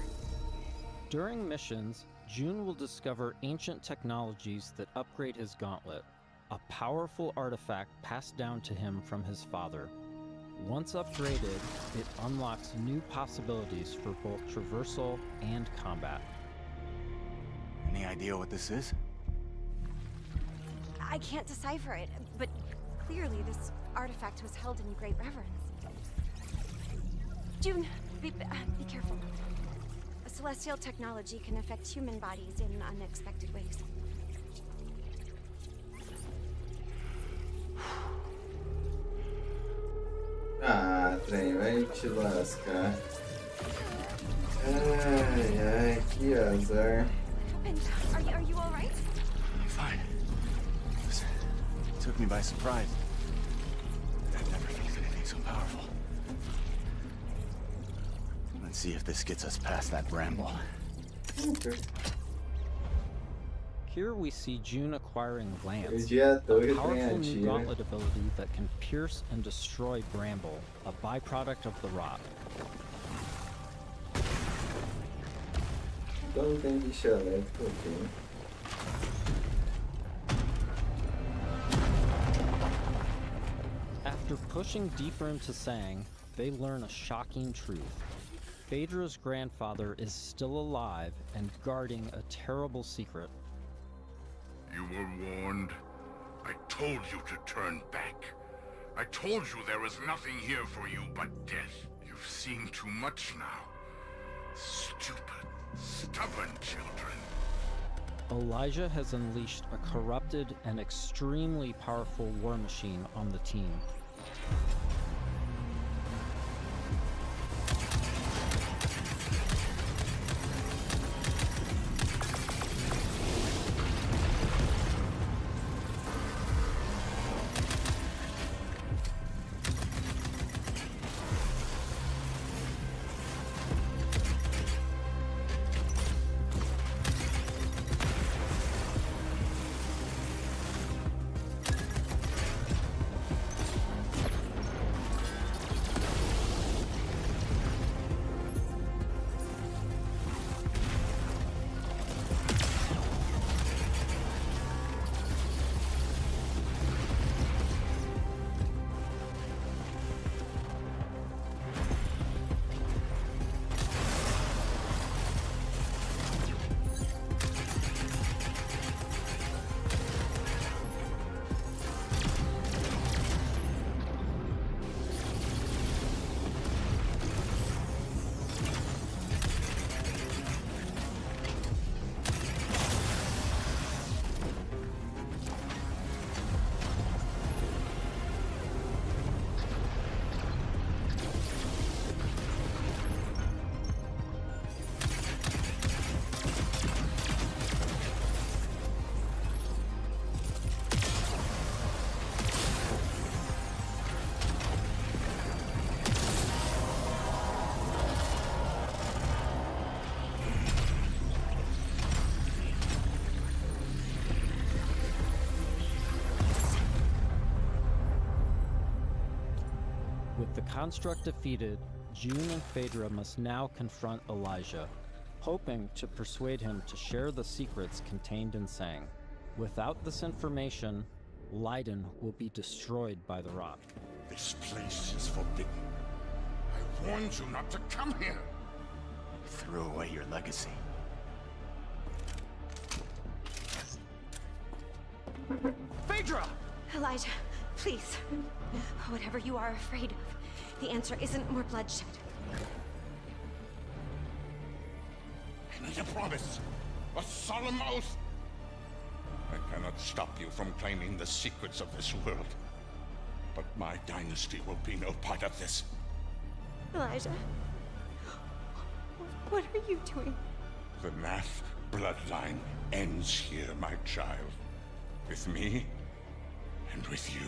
During missions, June will discover ancient technologies that upgrade his gauntlet, a powerful artifact passed down to him from his father. Once upgraded, it unlocks new possibilities for both traversal and combat. Any idea what this is? I can't decipher it, but clearly this artifact was held in great reverence. June, be careful. Celestial technology can affect human bodies in unexpected ways. Ah, trem, vai te lascar. Ai, que azar. Are you all right? I'm fine. It took me by surprise. I've never felt anything so powerful. Let's see if this gets us past that bramble. Okay. Here we see June acquiring Lance, dia a powerful new gauntlet ability that can pierce and destroy Bramble, a byproduct of the rot. Então não tem bicho elétrico aqui. After pushing deeper into Sang, they learn a shocking truth. Phaedra's grandfather is still alive and guarding a terrible secret. You were warned. I told you to turn back. I told you there was nothing here for you but death. You've seen too much now. Stupid, stubborn children. Elijah has unleashed a corrupted and extremely powerful war machine on the team. With the construct defeated, June and Phaedra must now confront Elijah, hoping to persuade him to share the secrets contained in Sang. Without this information, Leiden will be destroyed by the rot. This place is forbidden. I warned you not to come here. You threw away your legacy. Phaedra! Elijah, please. Whatever you are afraid of, the answer isn't more bloodshed. I need a promise. A solemn oath. I cannot stop you from claiming the secrets of this world. But my dynasty will be no part of this. Elijah, what are you doing? The Nath bloodline ends here, my child. With me and with you.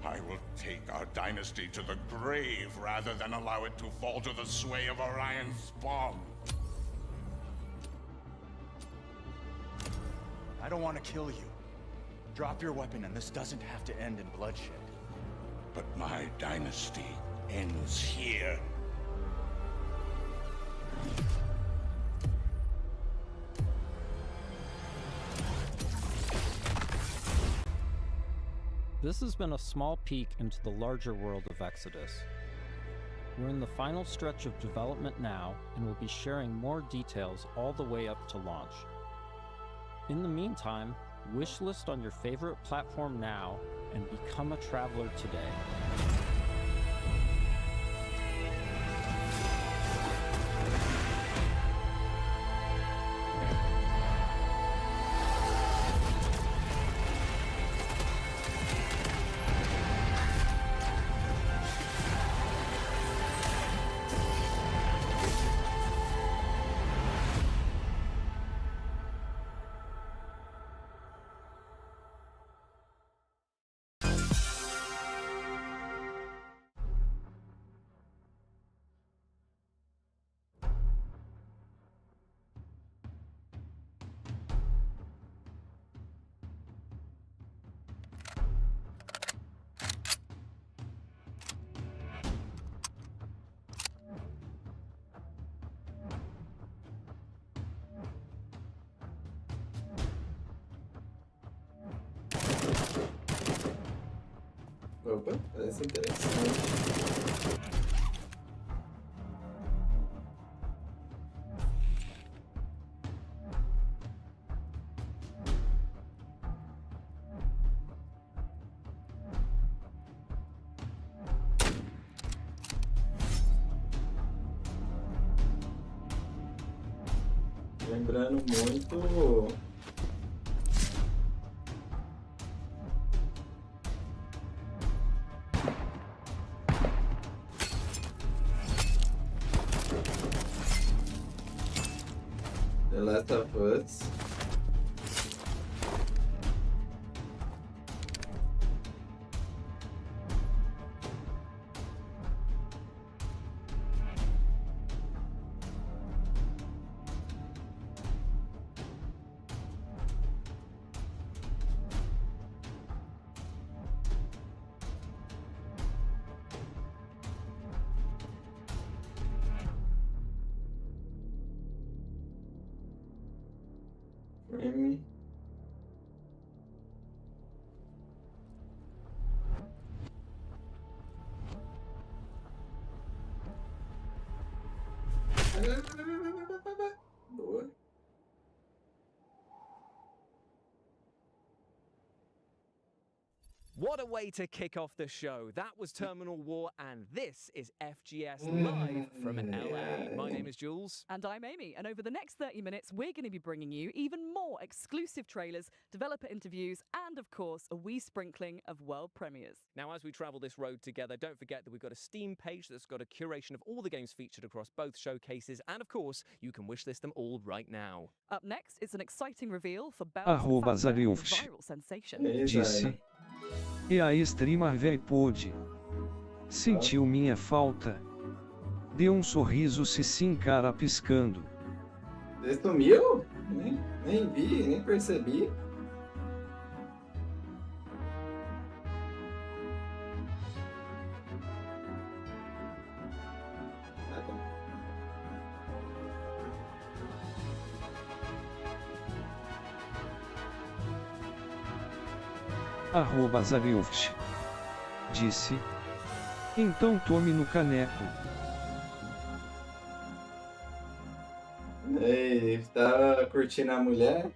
I will take our dynasty to the grave rather than allow it to fall to the sway of Orion's spawn. I don't want to kill you. Drop your weapon and this doesn't have to end in bloodshed. But my dynasty ends here. This has been a small peek into the larger world of Exodus. We're in the final stretch of development now, and we'll be sharing more details all the way up to launch. In the meantime, wishlist on your favorite platform now and become a traveler today. Opa, parece interessante. Lembrando muito The Last of Us. Frame. Boa. What a way to kick off the show. That was Terminal War, and this is FGS live from LA. My name is Jules. And I'm Amy, and over the next 30 minutes, we're going to be bringing you even more exclusive trailers, developer interviews, and of course, a wee sprinkling of world premieres. Now, as we travel this road together, don't forget that we've got a Steam page that's got a curation of all the games featured across both showcases, and of course, you can wishlist them all right now. Up next, it's an exciting reveal for @Zariovski viral sensation. disse. E a streamer véi pôde. Sentiu minha falta. Deu sorriso se sim cara piscando. Você sumiu? Nem vi, nem percebi. @Zariovski disse. Então tome no caneco. Ei, tá curtindo a mulher?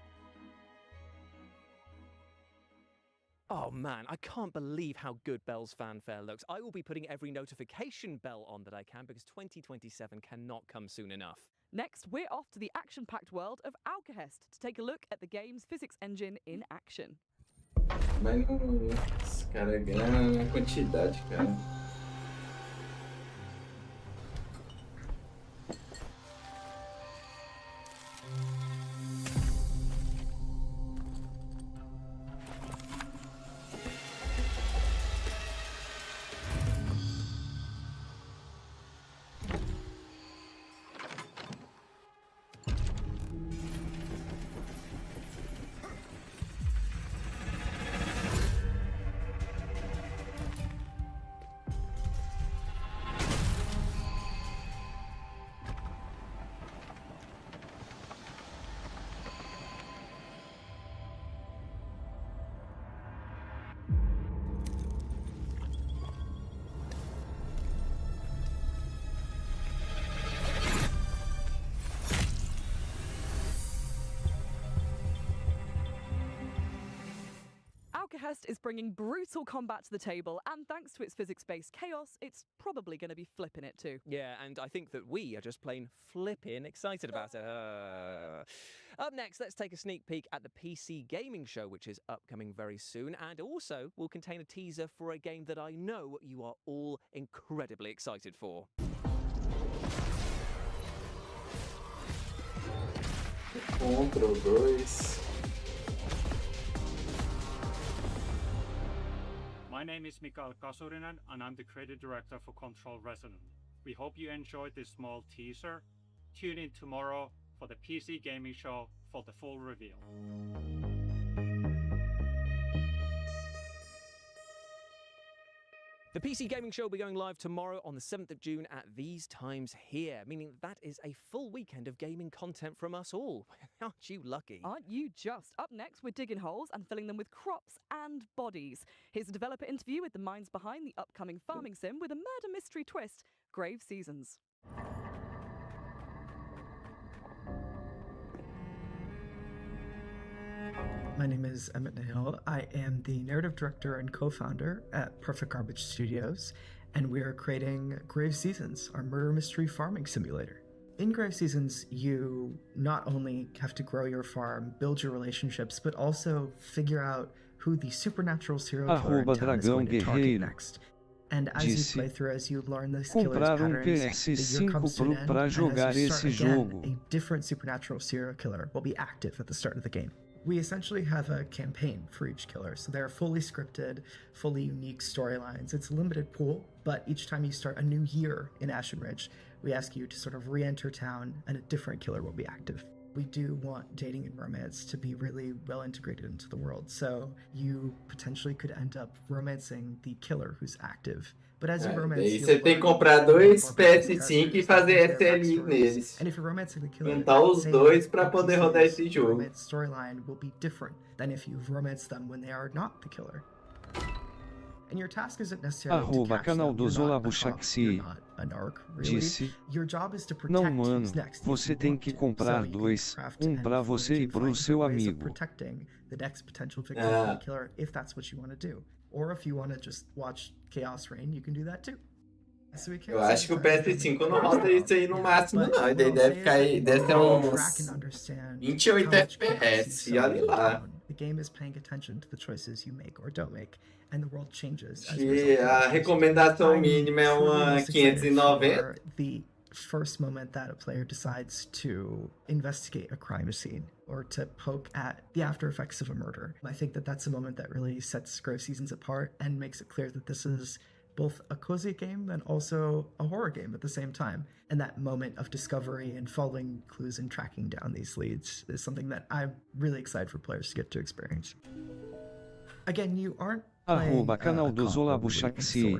Oh man, I can't believe how good Bell's fanfare looks. I will be putting every notification bell on that I can because 2027 cannot come soon enough. Next, we're off to the action-packed world of Alcahest to take a look at the game's physics engine in action. Mas não. Esse cara ganha na quantidade, cara. Megahest is bringing brutal combat to the table, and thanks to its physics-based chaos, it's probably going to be flipping it too. Yeah, and I think that we are just plain flipping excited about it. Up next, let's take a sneak peek at the PC Gaming Show, which is upcoming very soon, and also will contain a teaser for a game that I know you are all incredibly excited for. Control 2. My name is Mikael Kasurinen, and I'm the creative director for Control Resonant. We hope you enjoyed this small teaser. Tune in tomorrow for the PC Gaming Show for the full reveal. The PC Gaming Show will be going live tomorrow on the 7th of June at these times here, meaning that is a full weekend of gaming content from us all. Aren't you lucky? Aren't you just? Up next, we're digging holes and filling them with crops and bodies. Here's a developer interview with the minds behind the upcoming farming sim with a murder mystery twist, Grave Seasons. My name is Emmett Nahil. I am the narrative director and co-founder at Perfect Garbage Studios, and we are creating Grave Seasons, our murder mystery farming simulator. In Grave Seasons, you not only have to grow your farm, build your relationships, but also figure out who the supernatural serial killer in town is going to target next. And as you play through, as you learn this killer's patterns, the year comes to an end, and as you start again, a different supernatural serial killer will be active at the start of the game. We essentially have a campaign for each killer, so they're fully scripted, fully unique storylines. It's a limited pool, but each time you start a new year in Ashen Ridge, we ask you to sort of re-enter town and a different killer will be active. We do want dating and romance to be really well integrated into the world, so you potentially could end up romancing the killer who's active. But as you romance, daí você tem que comprar 2 PS5 e fazer SLI neles. And if you're romancing the killer, juntar os dois para poder rodar esse jogo. The storyline will be different than if you've romanced them when they are not the killer. And your task isn't necessarily to catch canal them. do You're not Zolabuchaxi an arc, really. disse: Your job is to protect Não, mano, who's next. você tem que comprar dois, para você e para o seu amigo. Protecting the next potential victim of the killer, if that's what you want to do. Or if you want to just watch chaos reign, you can do that too. So eu acho que o PS5 não roda isso aí no máximo, não. E daí deve cair, deve ter uns 28 FPS, e olha lá. The game is paying attention to the choices you make or don't make, and the world changes. E a recomendação mínima é uma 590. The first moment that a player decides to investigate a crime scene or to poke at the after effects of a murder. I think that that's a moment that really sets Grave Seasons apart and makes it clear that this is both a cozy game and also a horror game at the same time. And that moment of discovery and following clues and tracking down these leads is something that I'm really excited for players to get to experience. Again, you aren't Canal do Zolabuchaxi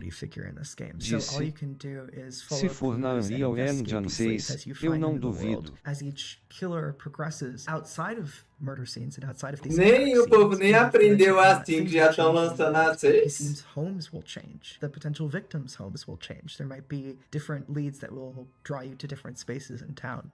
disse: Se for na Unreal Engine 6, eu não duvido. As each killer progresses outside of murder scenes and outside of these nem o povo nem aprendeu assim que já estão lançando a 6. Homes will change. The potential victims' homes will change. There might be different leads that will draw you to different spaces in town.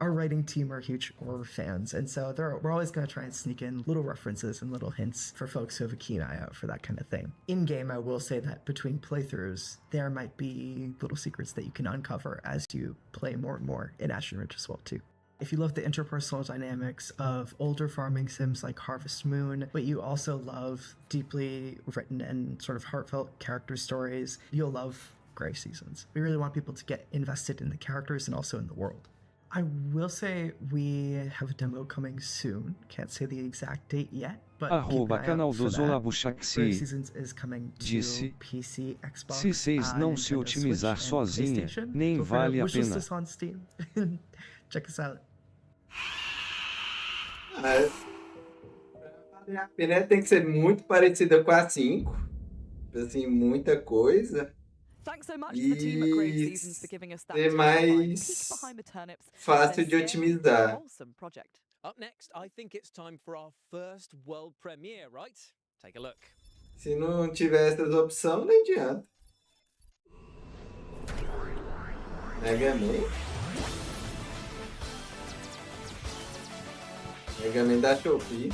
Our writing team are huge horror fans, and so we're always going to try and sneak in little references and little hints for folks who have a keen eye out for that kind of thing. In-game, I will say that between playthroughs, there might be little secrets that you can uncover as you play more and more in Ashen Ridge as well, too. If you love the interpersonal dynamics of older farming sims like Harvest Moon, but you also love deeply written and sort of heartfelt character stories, you'll love Grave Seasons. We really want people to get invested in the characters and also in the world. I will say we have a demo coming soon. Can't say the exact date yet, but Canal do Zolabuchaxi disse: PC, Xbox, se vocês não se otimizar sozinha, nem vale a pena. On Steam. Check us out. A pena tem que ser muito parecida com a 5. Assim, muita coisa. Thanks so much to the team at Grave Seasons for giving us that mais behind the turnips. Fácil de otimizar. Up next, I think it's time for our first world premiere, right? Take a look. Se não tiver essas opções, não adianta. Mega Man. Mega Man da Shopee.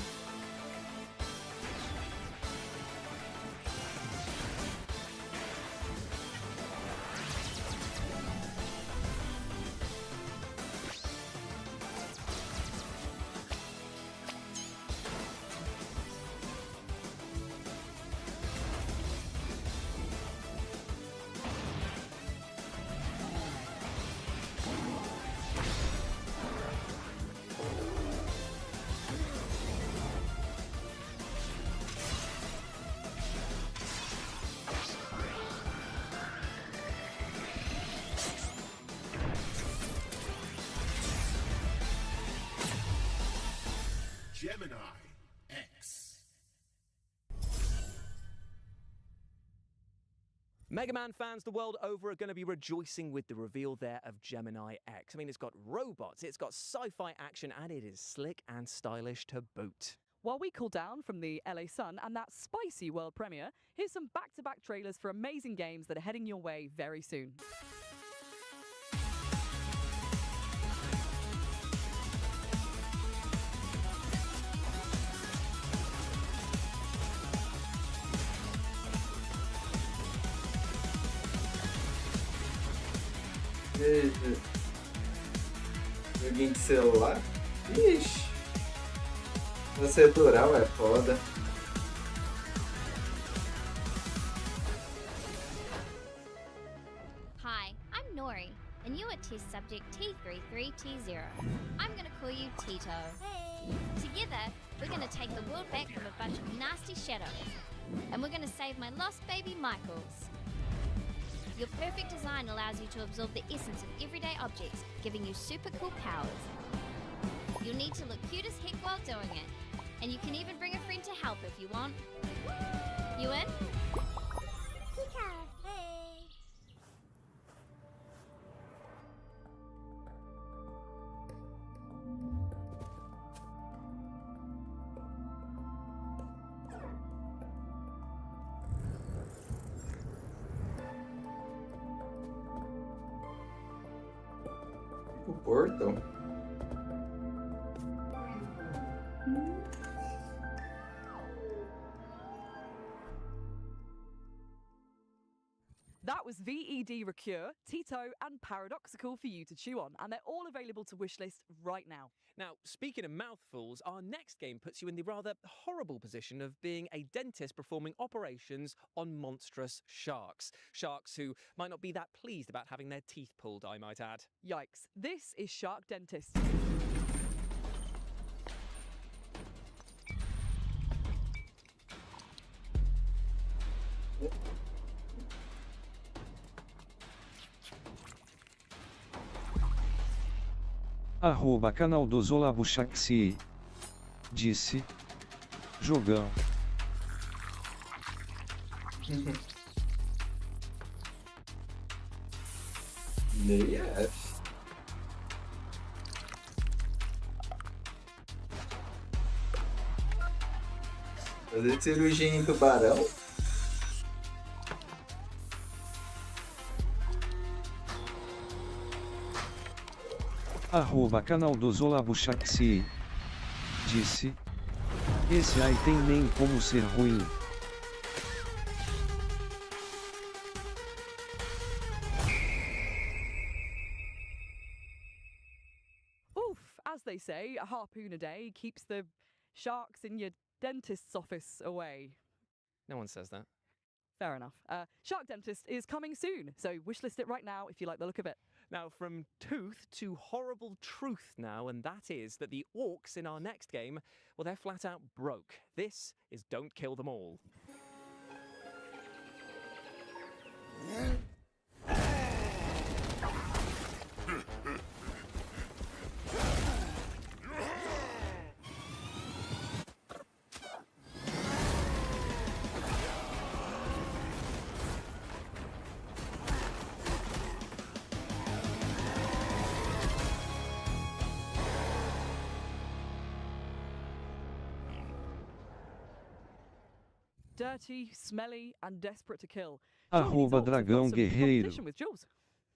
Gemini X. Mega Man fans the world over are going to be rejoicing with the reveal there of Gemini X. I mean, it's got robots, it's got sci-fi action, and it is slick and stylish to boot. While we cool down from the LA Sun and that spicy world premiere, here's some back-to-back trailers for amazing games that are heading your way very soon. Joguinho de celular? Ixi. Procedural é foda. Hi, I'm Nori, and you are test subject T33T0. I'm gonna call you Tito. Hey! Together, we're gonna take the world back from a bunch of nasty shadows, and we're gonna save my lost baby Michaels. Your perfect design allows you to absorb the essence of everyday objects, giving you super cool powers. You'll need to look cute as heck while doing it, and you can even bring a friend to help if you want. You in? Tika, hey! O Portal? That was VED Recure, Tito, and Paradoxical for you to chew on, and they're all available to wishlist right now. Now, speaking of mouthfuls, our next game puts you in the rather horrible position of being a dentist performing operations on monstrous sharks. Sharks who might not be that pleased about having their teeth pulled, I might add. Yikes. This is Shark Dentist. @ canal do Zolabuchaxi. Disse. Jogão. F. Fazer cirurgia em tubarão? @ canal do Zolabuchaxi. Disse. Esse aí tem nem como ser ruim. Oof, as they say, a harpoon a day keeps the sharks in your dentist's office away. No one says that. Fair enough. Shark Dentist is coming soon, so wishlist it right now if you like the look of it. Now, from tooth to horrible truth now, and that is that the orcs in our next game, well, they're flat out broke. This is Don't Kill Them All. Dirty, smelly, and desperate to kill. @ dragão guerreiro. Competition with Jules.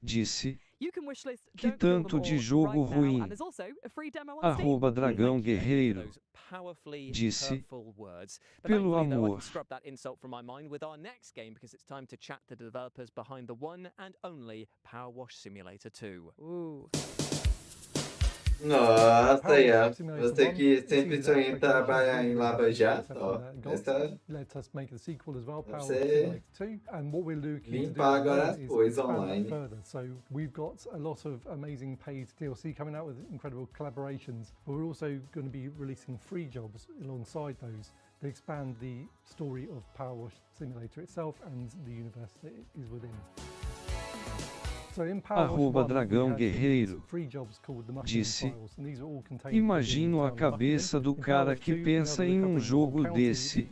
Disse. You can wishlist Que Don't Kill Them tanto de All jogo right now, ruim. and there's also a free demo on Steam. @ dragão guerreiro. Those powerfully Disse. hurtful words. But Pelo thankfully, though, I amor. can scrub that insult from my mind with our next game because it's time to chat to the developers behind the one and only Power Wash Simulator 2. Ooh. Nossa, Ian. Você que sempre sonhou em trabalhar em Lava Jato, ó. Essa... Let us make the sequel as well, Power Você Simulator 2, and what we're looking to do limpar agora as is coisas expand that online. further. So we've got a lot of amazing paid DLC coming out with incredible collaborations, but we're also going to be releasing free jobs alongside those that expand the story of Power Wash Simulator itself and the universe that it is within. @dragãoguerreiro disse: imagino a cabeça do cara que pensa em um jogo desse.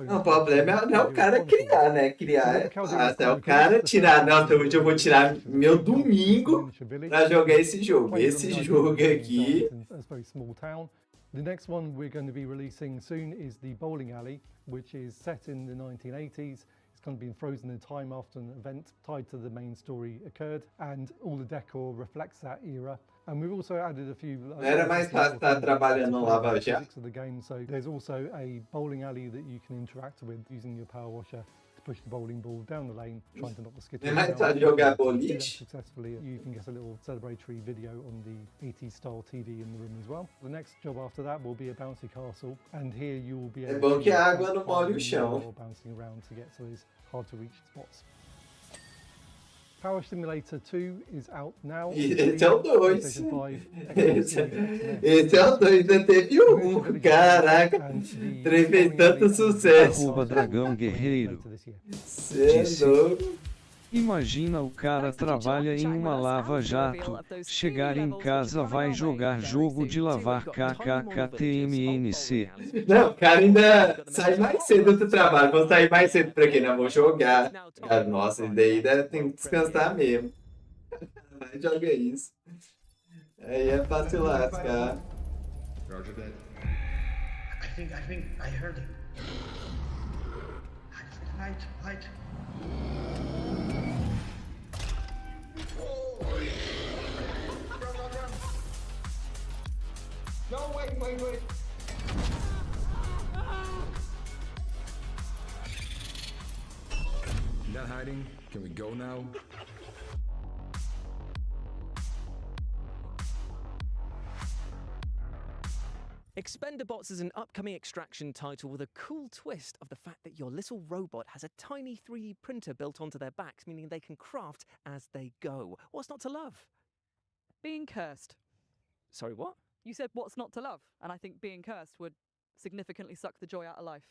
Não, o problema não é o cara criar, né? Criar é fácil. É o cara tirar. Nossa, hoje eu vou tirar meu domingo pra jogar esse jogo. Esse jogo aqui. The next one we're going to be releasing soon is the Bowling Alley, which is set in the 1980s. It's kind of been frozen in time after an event tied to the main story occurred, and all the decor reflects that era. And we've also added a few. Era mais fácil estar trabalhando no Lava Jato. Of the game, so there's also a bowling alley that you can interact with using your power washer. Push the bowling ball down the lane, trying to knock the skittles É mais down. fácil jogar boliche. Successfully, you can get a little celebratory video on the 80s style TV in the room as well. The next job after that will be a bouncy castle, and here you will be É bom que a água não molhe o chão. bouncing around to get to these hard to reach spots. Power Simulator 2 is out now. Esse é o 2. Esse é o 2, já teve um. Caraca, fez tanto sucesso. @dragãoguerreiro disse: imagina o cara trabalha em uma lava-jato, chegar em casa vai jogar jogo de lavar kkkTMNC. Não, o cara ainda sai mais cedo do trabalho. Vou sair mais cedo pra quê? Não, vou jogar. Cara, nossa, e daí tem que descansar mesmo. Vai joga isso. Aí é fácil lascar. Roger that. I think I heard him. Light. No, wait. Not hiding. Can we go now? Expendabots is an upcoming extraction title with a cool twist of the fact that your little robot has a tiny 3D printer built onto their backs, meaning they can craft as they go. What's not to love? Being cursed. Sorry, what? You said what's not to love, and I think being cursed would significantly suck the joy out of life.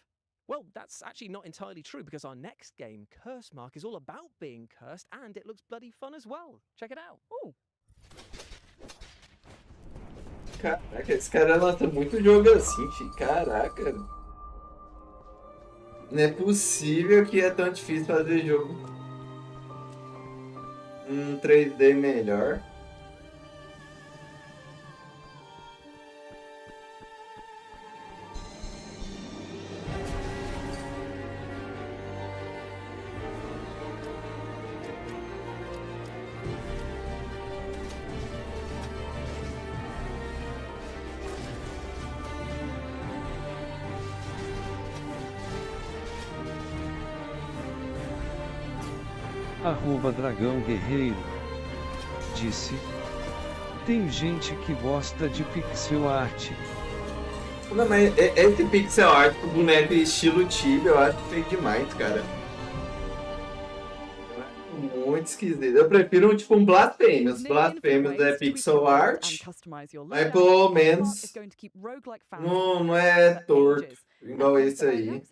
Well, that's actually not entirely true, because our next game, Curse Mark, is all about being cursed, and it looks bloody fun as well. Check it out. Ooh. Caraca, esse cara lança muito jogo assim, filho. Caraca. Não é possível que é tão difícil fazer jogo 3D melhor. @dragãoguerreiro disse: tem gente que gosta de pixel art. Não, mas esse pixel art com boneco estilo Tibia eu acho feio demais, cara. Muito esquisito. Eu prefiro tipo um Blasphemous. Blasphemous é pixel art, mas pelo menos não é torto igual esse aí.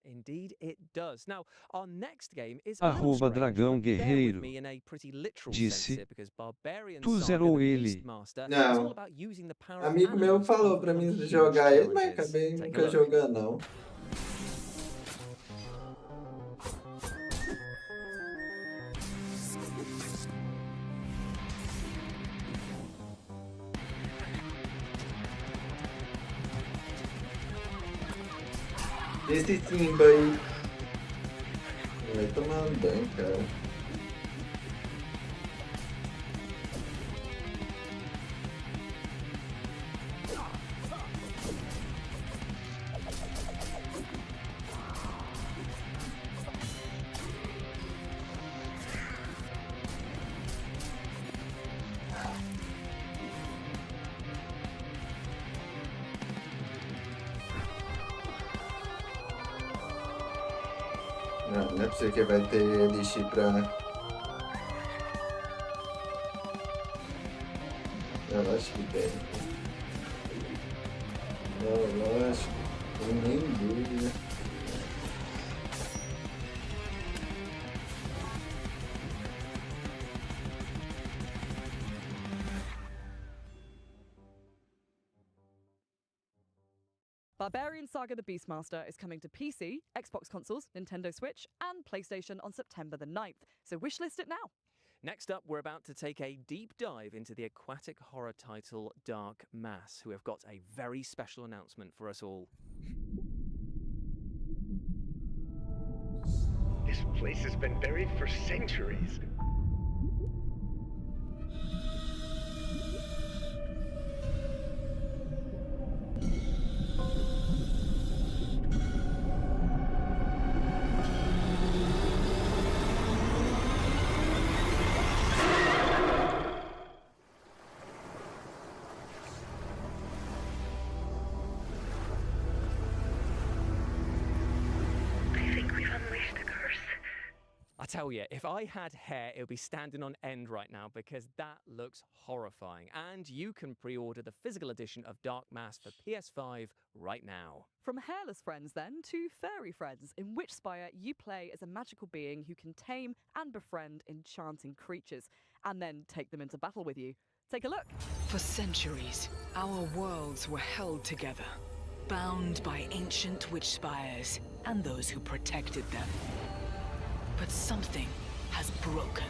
Indeed it does. Now, our next game is @dragãoguerreiro disse: tu zerou ele. Não. Amigo meu falou pra mim jogar ele, mas acabei nunca jogando não. Esse Simba aí vai tomar um banho, cara. Não é possível que vai ter elixir pra... Eu acho que tem. Eu acho que não tem nem dúvida. Barbarian Saga the Beastmaster is coming to PC, Xbox consoles, Nintendo Switch, and PlayStation on September the 9th, so wishlist it now. Next up, we're about to take a deep dive into the aquatic horror title Dark Mass, who have got a very special announcement for us all. This place has been buried for centuries. I tell you, if I had hair, it would be standing on end right now because that looks horrifying. And you can pre-order the physical edition of Dark Mass for PS5 right now. From hairless friends, then, to furry friends, in Witchspire you play as a magical being who can tame and befriend enchanting creatures, and then take them into battle with you. Take a look. For centuries, our worlds were held together, bound by ancient witch spires and those who protected them. But something has broken.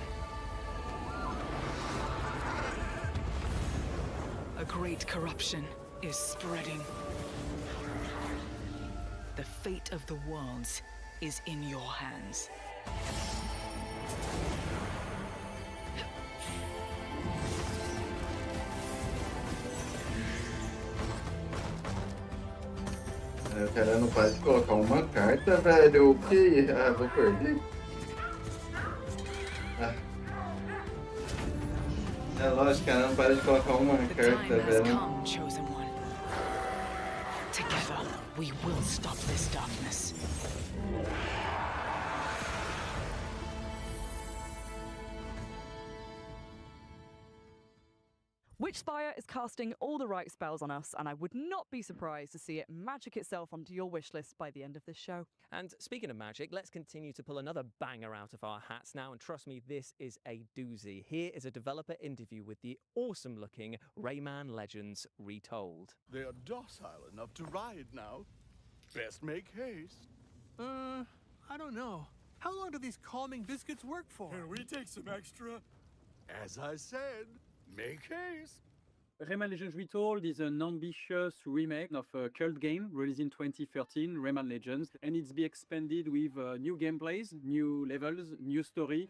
A great corruption is spreading. The fate of the worlds is in your hands. O cara não faz colocar uma carta, velho. O que? Ah, vou perder. Ah. É lógico, cara, não para de colocar uma carta, velho. Come, chosen one. Together, we will stop this darkness. Witchspire is casting all the right spells on us, and I would not be surprised to see it magic itself onto your wishlist by the end of this show. And speaking of magic, let's continue to pull another banger out of our hats now, and trust me, this is a doozy. Here is a developer interview with the awesome-looking Rayman Legends Retold. They are docile enough to ride now. Best make haste. I don't know. How long do these calming biscuits work for? Can we take some extra? As I said, make haste. Rayman Legends Retold is an ambitious remake of a cult game released in 2013, Rayman Legends, and it's be expanded with new gameplays, new levels, new story.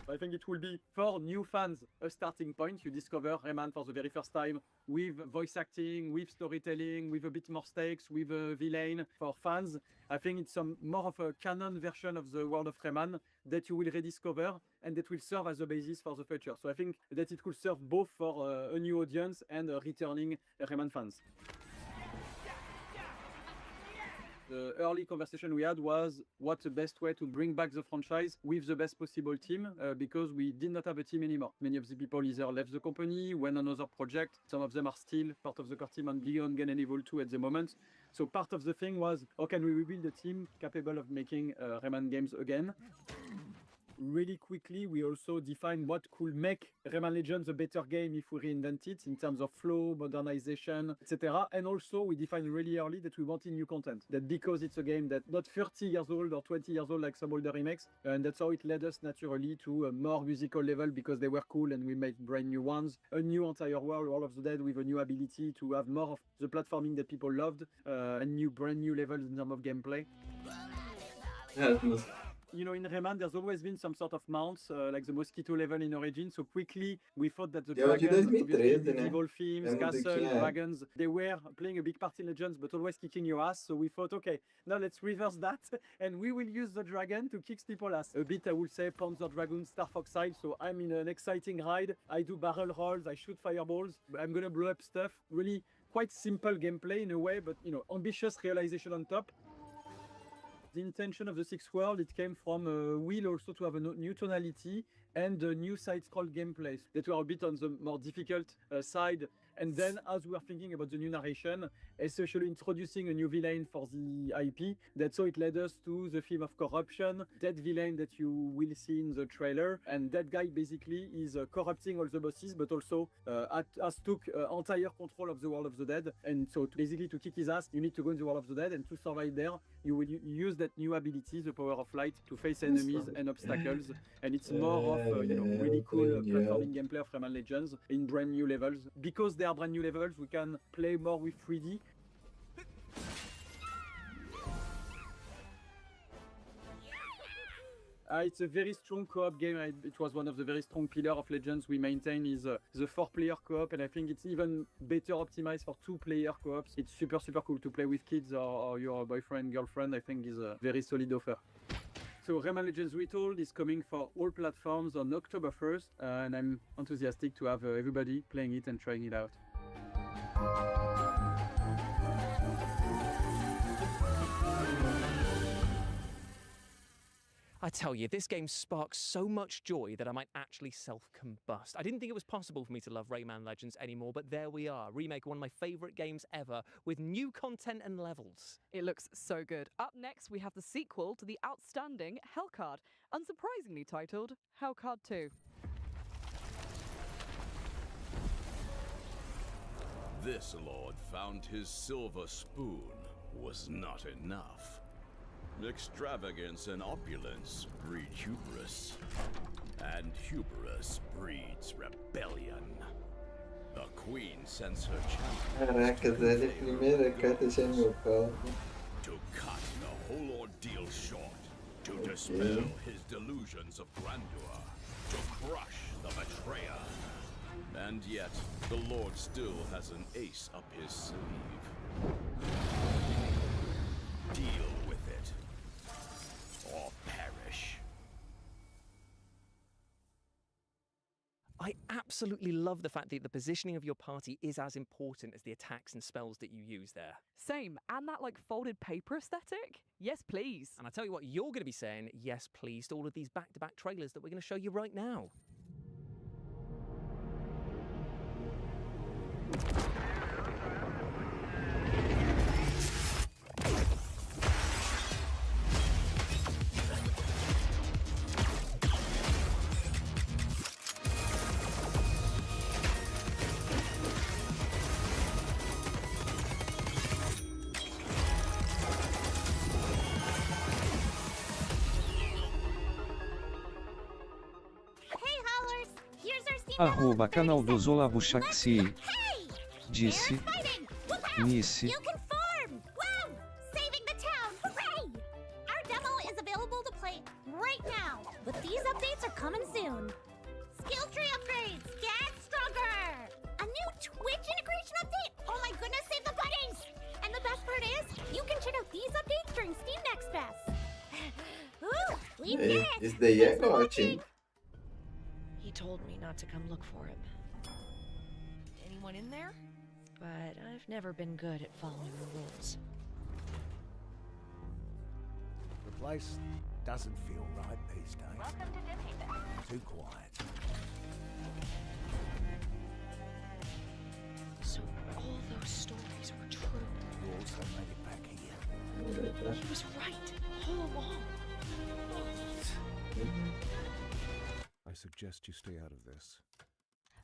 I think it will be, for new fans, a starting point. You discover Rayman for the very first time with voice acting, with storytelling, with a bit more stakes, with a villain. For fans, I think it's more of a canon version of the world of Rayman that you will rediscover and that will serve as a basis for the future. So I think that it could serve both for a new audience and returning Rayman fans. The early conversation we had was what's the best way to bring back the franchise with the best possible team, because we did not have a team anymore. Many of the people either left the company, went on another project. Some of them are still part of the core team on Beyond Good and Evil 2 at the moment. So part of the thing was, how can we rebuild a team capable of making Rayman games again? Really quickly, we also defined what could make Rayman Legends a better game if we reinvent it in terms of flow, modernization, etc. And also, we defined really early that we wanted new content. That because it's a game that's not 30 years old or 20 years old like some older remakes, and that's how it led us naturally to a more musical level because they were cool and we made brand new ones. A new entire world, World of the Dead, with a new ability to have more of the platforming that people loved, and brand new levels in terms of gameplay. You know, in Rayman, there's always been some sort of mounts, like the mosquito level in Origin. So quickly, we thought that the dragons, medieval themes, castles, dragons, they were playing a big part in Legends, but always kicking your ass. So we thought, okay, now let's reverse that, and we will use the dragon to kick people's ass. A bit, I would say, Panzer Dragoon, Star Fox style. So I'm in an exciting ride. I do barrel rolls, I shoot fireballs. I'm gonna blow up stuff. Really quite simple gameplay in a way, but you know, ambitious realization on top. The intention of the sixth world, it came from a will also to have a new tonality and a new side-scroll gameplays that were a bit on the more difficult side And then, as we are thinking about the new narration, especially introducing a new villain for the IP, that's how it led us to the theme of corruption, that villain that you will see in the trailer. And that guy basically is corrupting all the bosses, but also has took entire control of the World of the Dead. And so basically to kick his ass, you need to go in the World of the Dead, and to survive there, you will use that new ability, the power of light, to face enemies and obstacles. And it's more of really cool platforming gameplay of Rayman Legends in brand new levels. Because they are brand new levels, we can play more with 3D. It's a very strong co-op game. It was one of the very strong pillars of Legends we maintain is the 4-player co-op, and I think it's even better optimized for 2-player co-ops. It's super cool to play with kids or your boyfriend, girlfriend. I think is a very solid offer. So Rayman Legends Retold is coming for all platforms on October 1st, and I'm enthusiastic to have everybody playing it and trying it out. I tell you, this game sparks so much joy that I might actually self-combust. I didn't think it was possible for me to love Rayman Legends anymore, but there we are. Remake one of my favourite games ever, with new content and levels. It looks so good. Up next, we have the sequel to the outstanding Hellcard, unsurprisingly titled Hellcard 2. This lord found his silver spoon was not enough. Extravagance and opulence breed hubris, and hubris breeds rebellion. The queen sends her champion Caraca, Zé, primeira carta já é meu pau. to cut the whole ordeal short, to dispel his delusions of grandeur, to crush the betrayer. And yet, the Lord still has an ace up his sleeve. Deal with it, or perish. I absolutely love the fact that the positioning of your party is as important as the attacks and spells that you use there. Same, and that like folded paper aesthetic? Yes, please. And I tell you what, you're going to be saying yes, please, to all of these back-to-back trailers that we're going to show you right now. Arroba canal do Zolavuxaxi. Disse. Nice. You can farm! Wow! Saving the town! Hooray! Our demo is available to play right now, but these updates are coming soon. Skill tree upgrades! Get stronger! A new Twitch integration update? Oh my goodness, save the buddies! And the best part is, you can check out these updates during Steam Next Fest. Ooh, we did it! Isso daí é gote. He told me not to come look for him. Anyone in there? But I've never been good at following the rules. The place doesn't feel right these days. Welcome to Disneyland. Too quiet. So all those stories were true. You also made it back here. He was right all along. I suggest you stay out of this.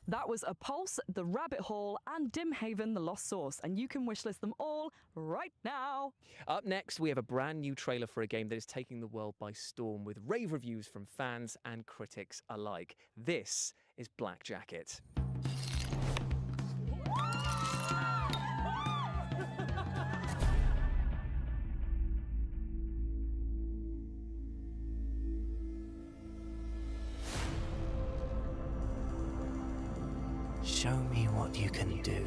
That was A Pulse, The Rabbit Hole, and Dimhaven, The Lost Source, and you can wishlist them all right now. Up next, we have a brand new trailer for a game that is taking the world by storm with rave reviews from fans and critics alike. This is Black Jacket. Show me what you can do.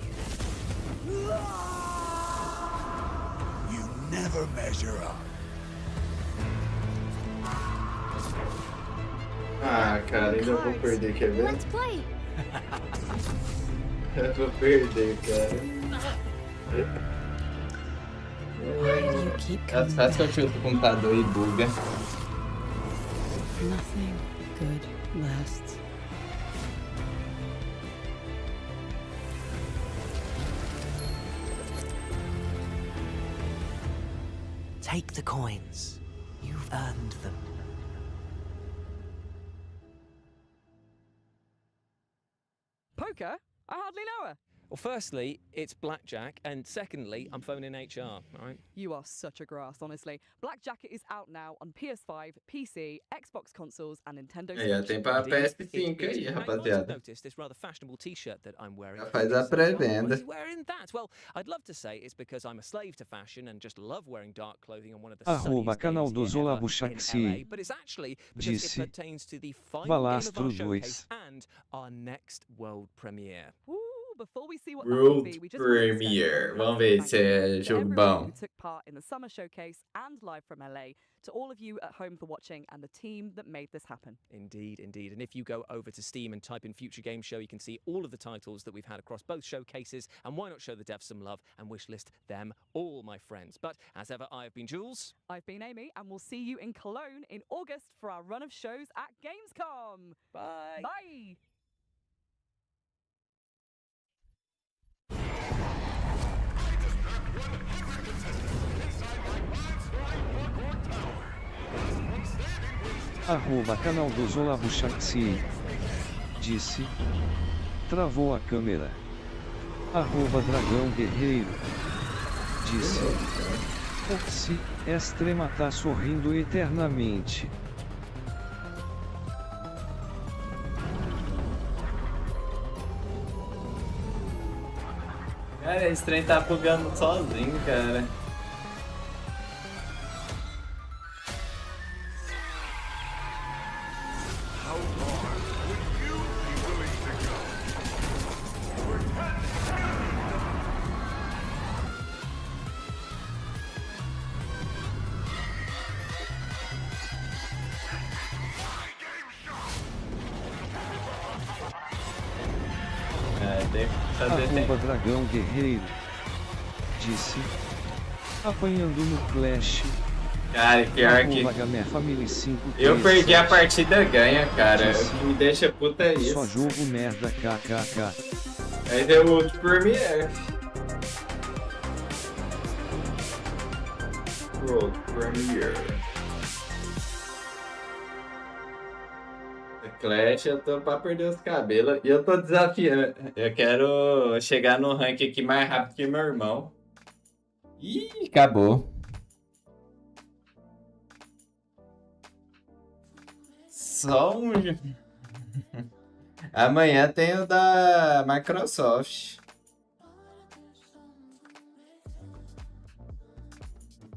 You never measure up. Ah, cara, ainda vou perder, quer ver? Let's play! Eu vou perder, cara. As fácil que eu tiro o computador e buga. Nothing good lasts. Take the coins. You've earned them. Poker? I hardly know her. Well, firstly, it's blackjack, and secondly, I'm phoning HR, all right? You are such a grass, honestly. Blackjack is out now on PS5, PC, Xbox consoles, and Nintendo Switch. Já tem pra PS5 aí, rapaziada. Notice this rather fashionable T-shirt that I'm wearing. Já faz a pré-venda. Why are you wearing that? Well, I'd love to say it's because I'm a slave to fashion and just love wearing dark clothing on one of the Arroba canal do Zola LA, Buchaxi. but it's actually because Disse. it pertains to the final game of our Balastro showcase 2. and our next world premiere. Before we see what World that will be, we just Premiere. Vamos ver se é jogo bom. who took part in the summer showcase and live from LA, to all of you at home for watching and the team that made this happen. Indeed, indeed. And if you go over to Steam and type in Future Game Show, you can see all of the titles that we've had across both showcases. And why not show the devs some love and wishlist them all, my friends? But as ever, I have been Jules. I've been Amy, and we'll see you in Cologne in August for our run of shows at Gamescom. Bye. Bye. Arroba canal do Zola Buchaxi. Disse. Travou a câmera. Arroba dragão guerreiro. Disse. Oxi, Extrema tá sorrindo eternamente. Cara, esse trem tá bugando sozinho, cara. Arroba dragão guerreiro. Disse. Apanhando no Clash. Cara, pior que Family 5, eu perdi a partida ganha, cara. O que me deixa puta é isso. Só jogo merda, kkk. Aí deu World Premiere. World Premiere. Clash, eu tô pra perder os cabelos. E eu tô desafiando. Eu quero chegar no rank aqui mais rápido que meu irmão. Ih, acabou. Só um. Amanhã tem o da Microsoft.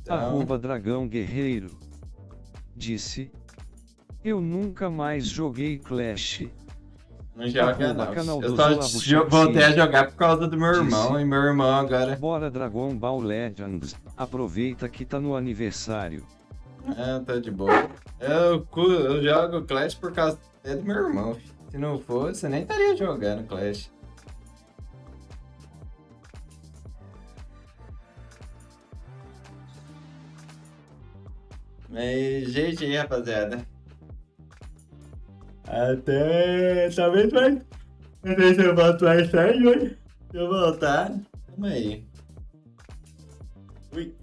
Então... Arroba dragão guerreiro. Disse. Eu nunca mais joguei Clash. Não joga não. Eu só voltei a jogar por causa do meu irmão. E meu irmão agora... Bora Dragon Ball Legends. Aproveita que tá no aniversário. Ah, tá de boa. Eu jogo Clash por causa do meu irmão. Se não fosse, eu nem estaria jogando Clash. Mas GG, rapaziada. Até... talvez vai... Não sei se eu volto mais tarde, mas... Se eu voltar... Tamo aí. Ui.